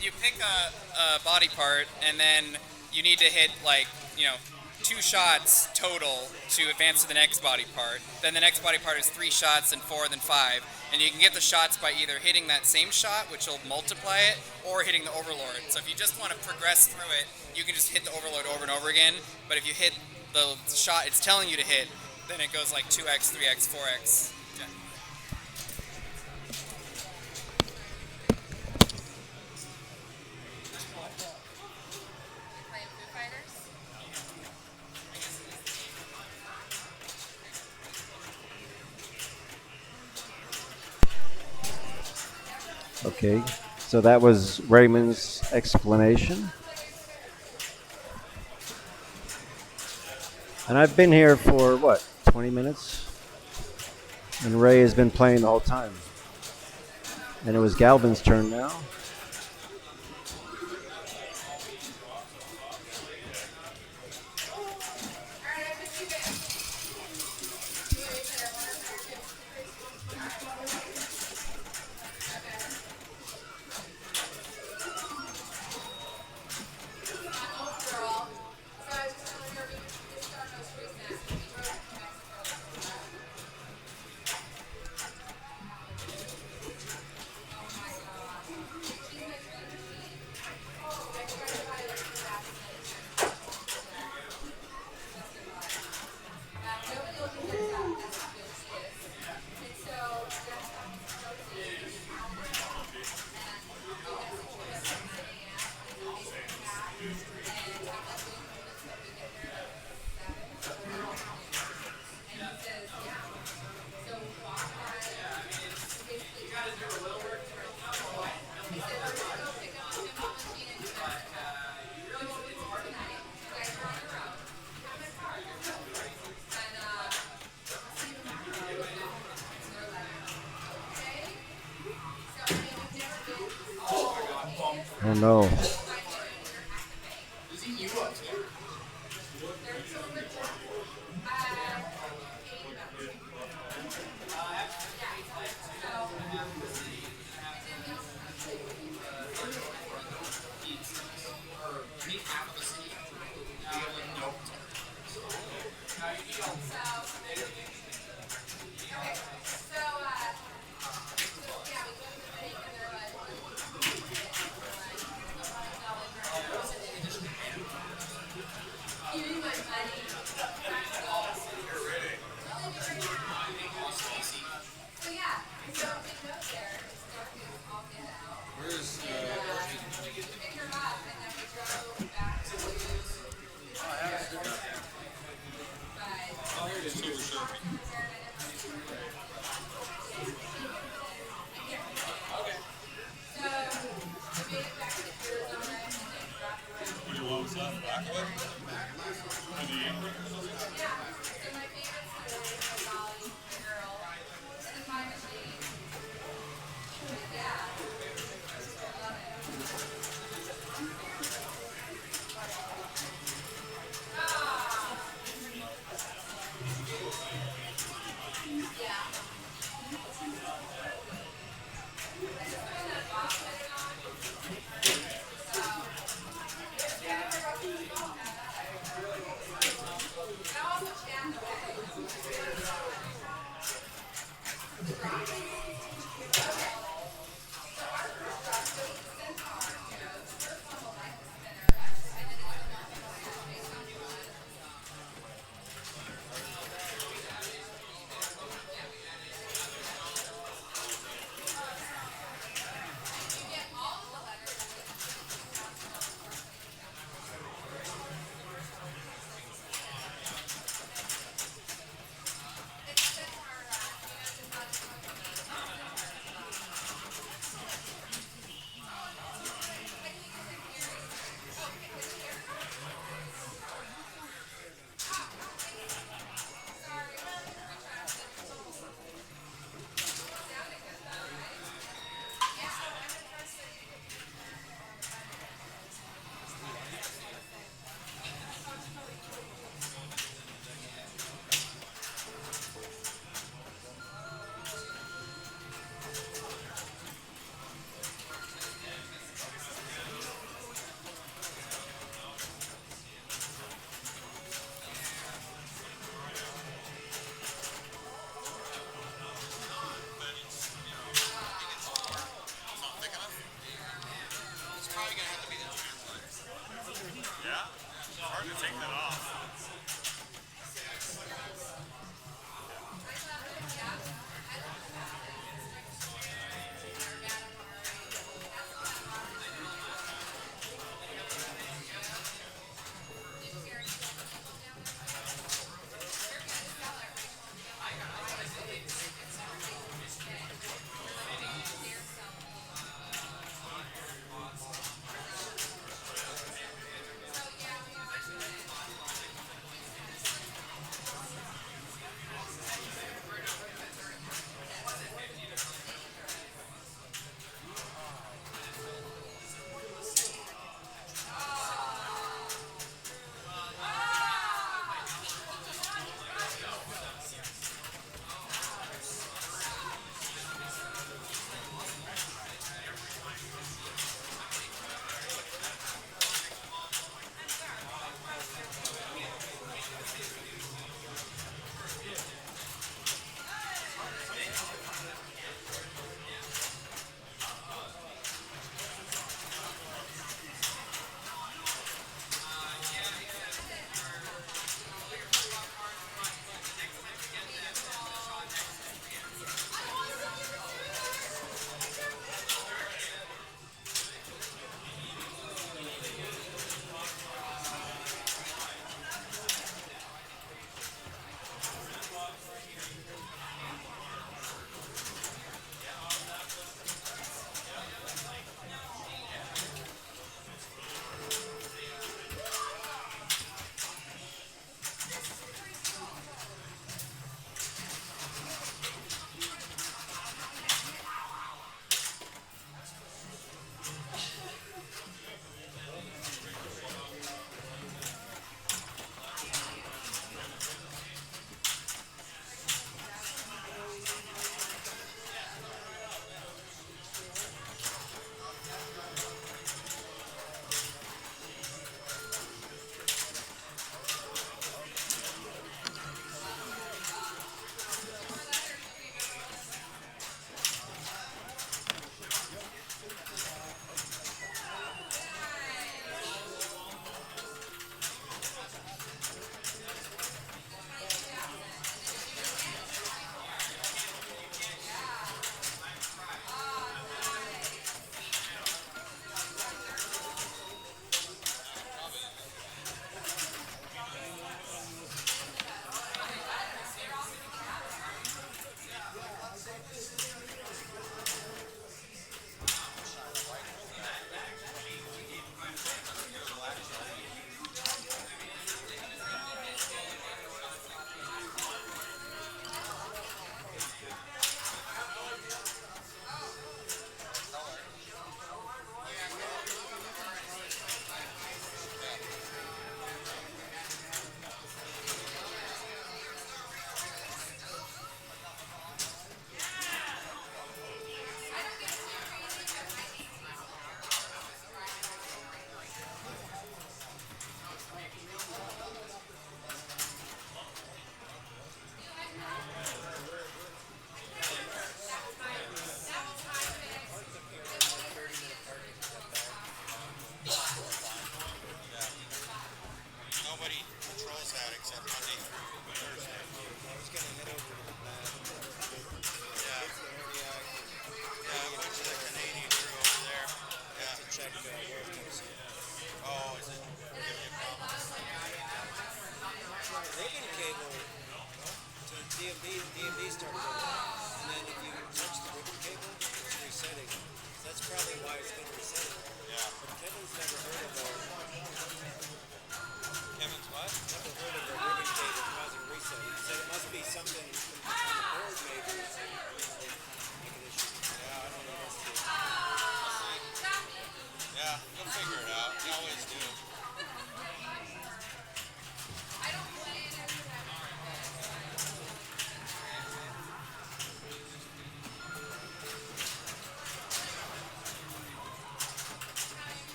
you pick a body part, and then you need to hit like 2 shots total to advance to the next body part. Then the next body part is 3 shots, and 4, then 5. And you can get the shots by either hitting that same shot, which will multiply it, or hitting the Overlord. So if you just want to progress through it, you can just hit the Overlord over and over again. But if you hit the shot it's telling you to hit, then it goes like 2x, 3x, 4x. Yeah. okay. So that was Raymond's explanation. And I've been here for, 20 minutes? And Ray has been playing the whole time. And it was Galvin's turn now. Oh no.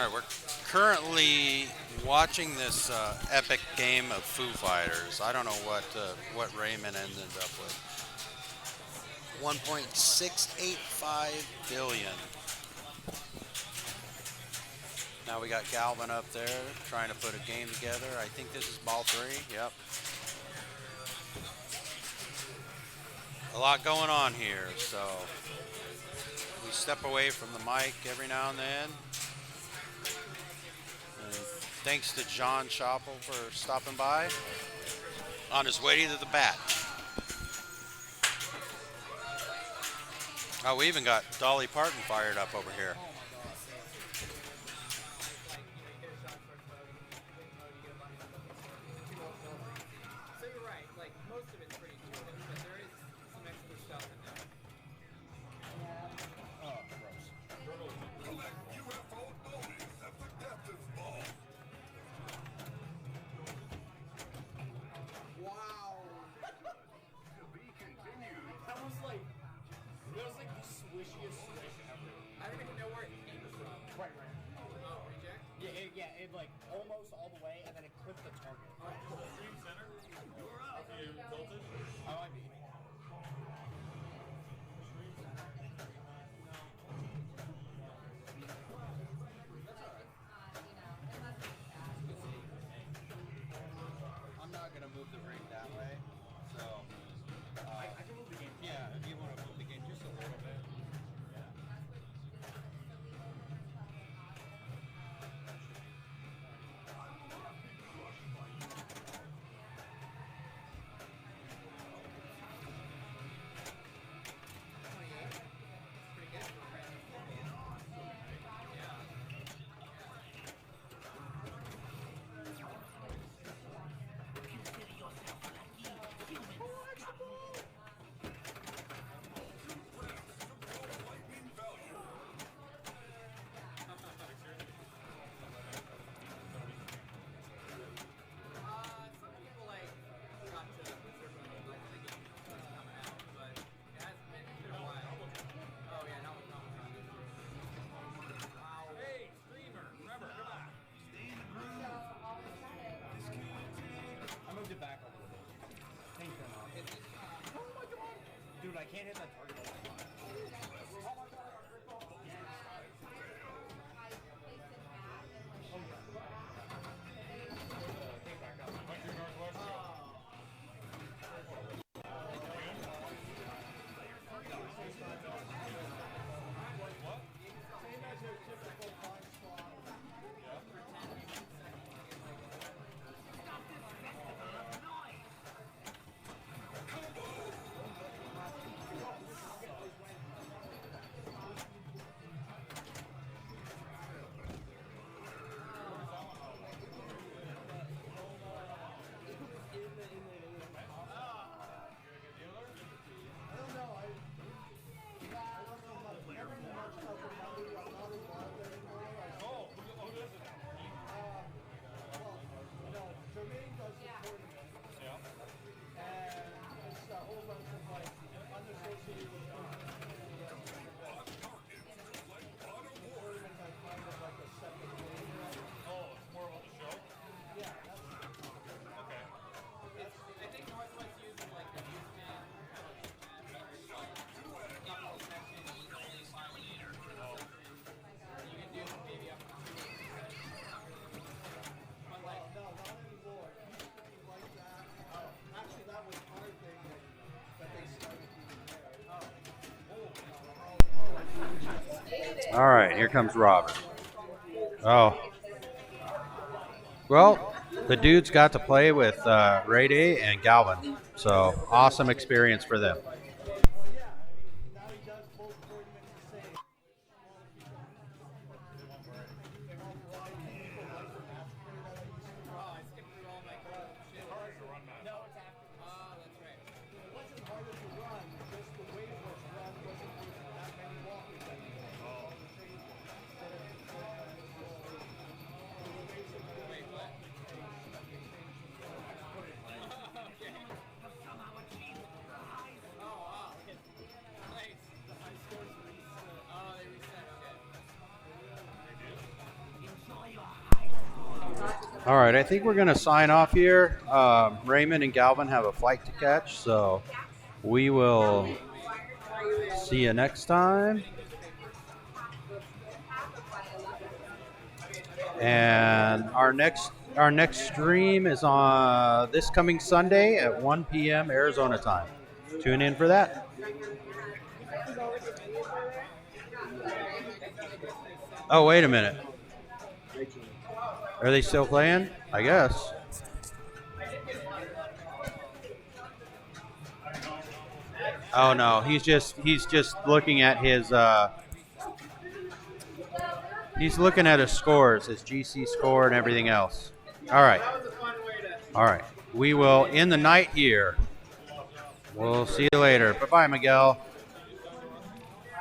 All right, we're currently watching this epic game of Foo Fighters. I don't know what Raymond ended up with. 1.685 billion. Now we got Galvin up there trying to put a game together. I think this is ball 3. Yep. A lot going on here, so we step away from the mic every now and then. And thanks to John Schoppel for stopping by on his way to the bat. Oh, we even got Dolly Parton fired up over here. So you're right, like most of it's pretty intuitive, but there is some extra stuff in there. Wow. That was like the swishiest swish ever. I don't even know where it came from. Right. Oh, reject? Yeah, it like almost all the way, and then it clipped the target. Extreme center. You tilted. Oh, I mean. I'm not going to move the ring that way, so I can move the game. yeah, if you want to move the game just a little bit. Some people like got to the certain like the game was coming out, but it hasn't been in a while. Oh yeah, not with Comic Con. Wow. Hey, streamer, remember, come on. I moved it back a little bit. Thank you. Oh my god! Dude, I can't hit that target. All right, here comes Robert. Oh. Well, the dudes got to play with Ray Day and Galvin, so awesome experience for them. Oh, All right, I think we're going to sign off here. Raymond and Galvin have a flight to catch, so we will see you next time. And our next stream is on this coming Sunday at 1 p.m. Arizona time. Tune in for that. Oh, wait a minute. Are they still playing? I guess. Oh no, he's just looking at his he's looking at his scores, his GC score and everything else. All right. All right. We will end the night here. We'll see you later. Bye-bye, Miguel.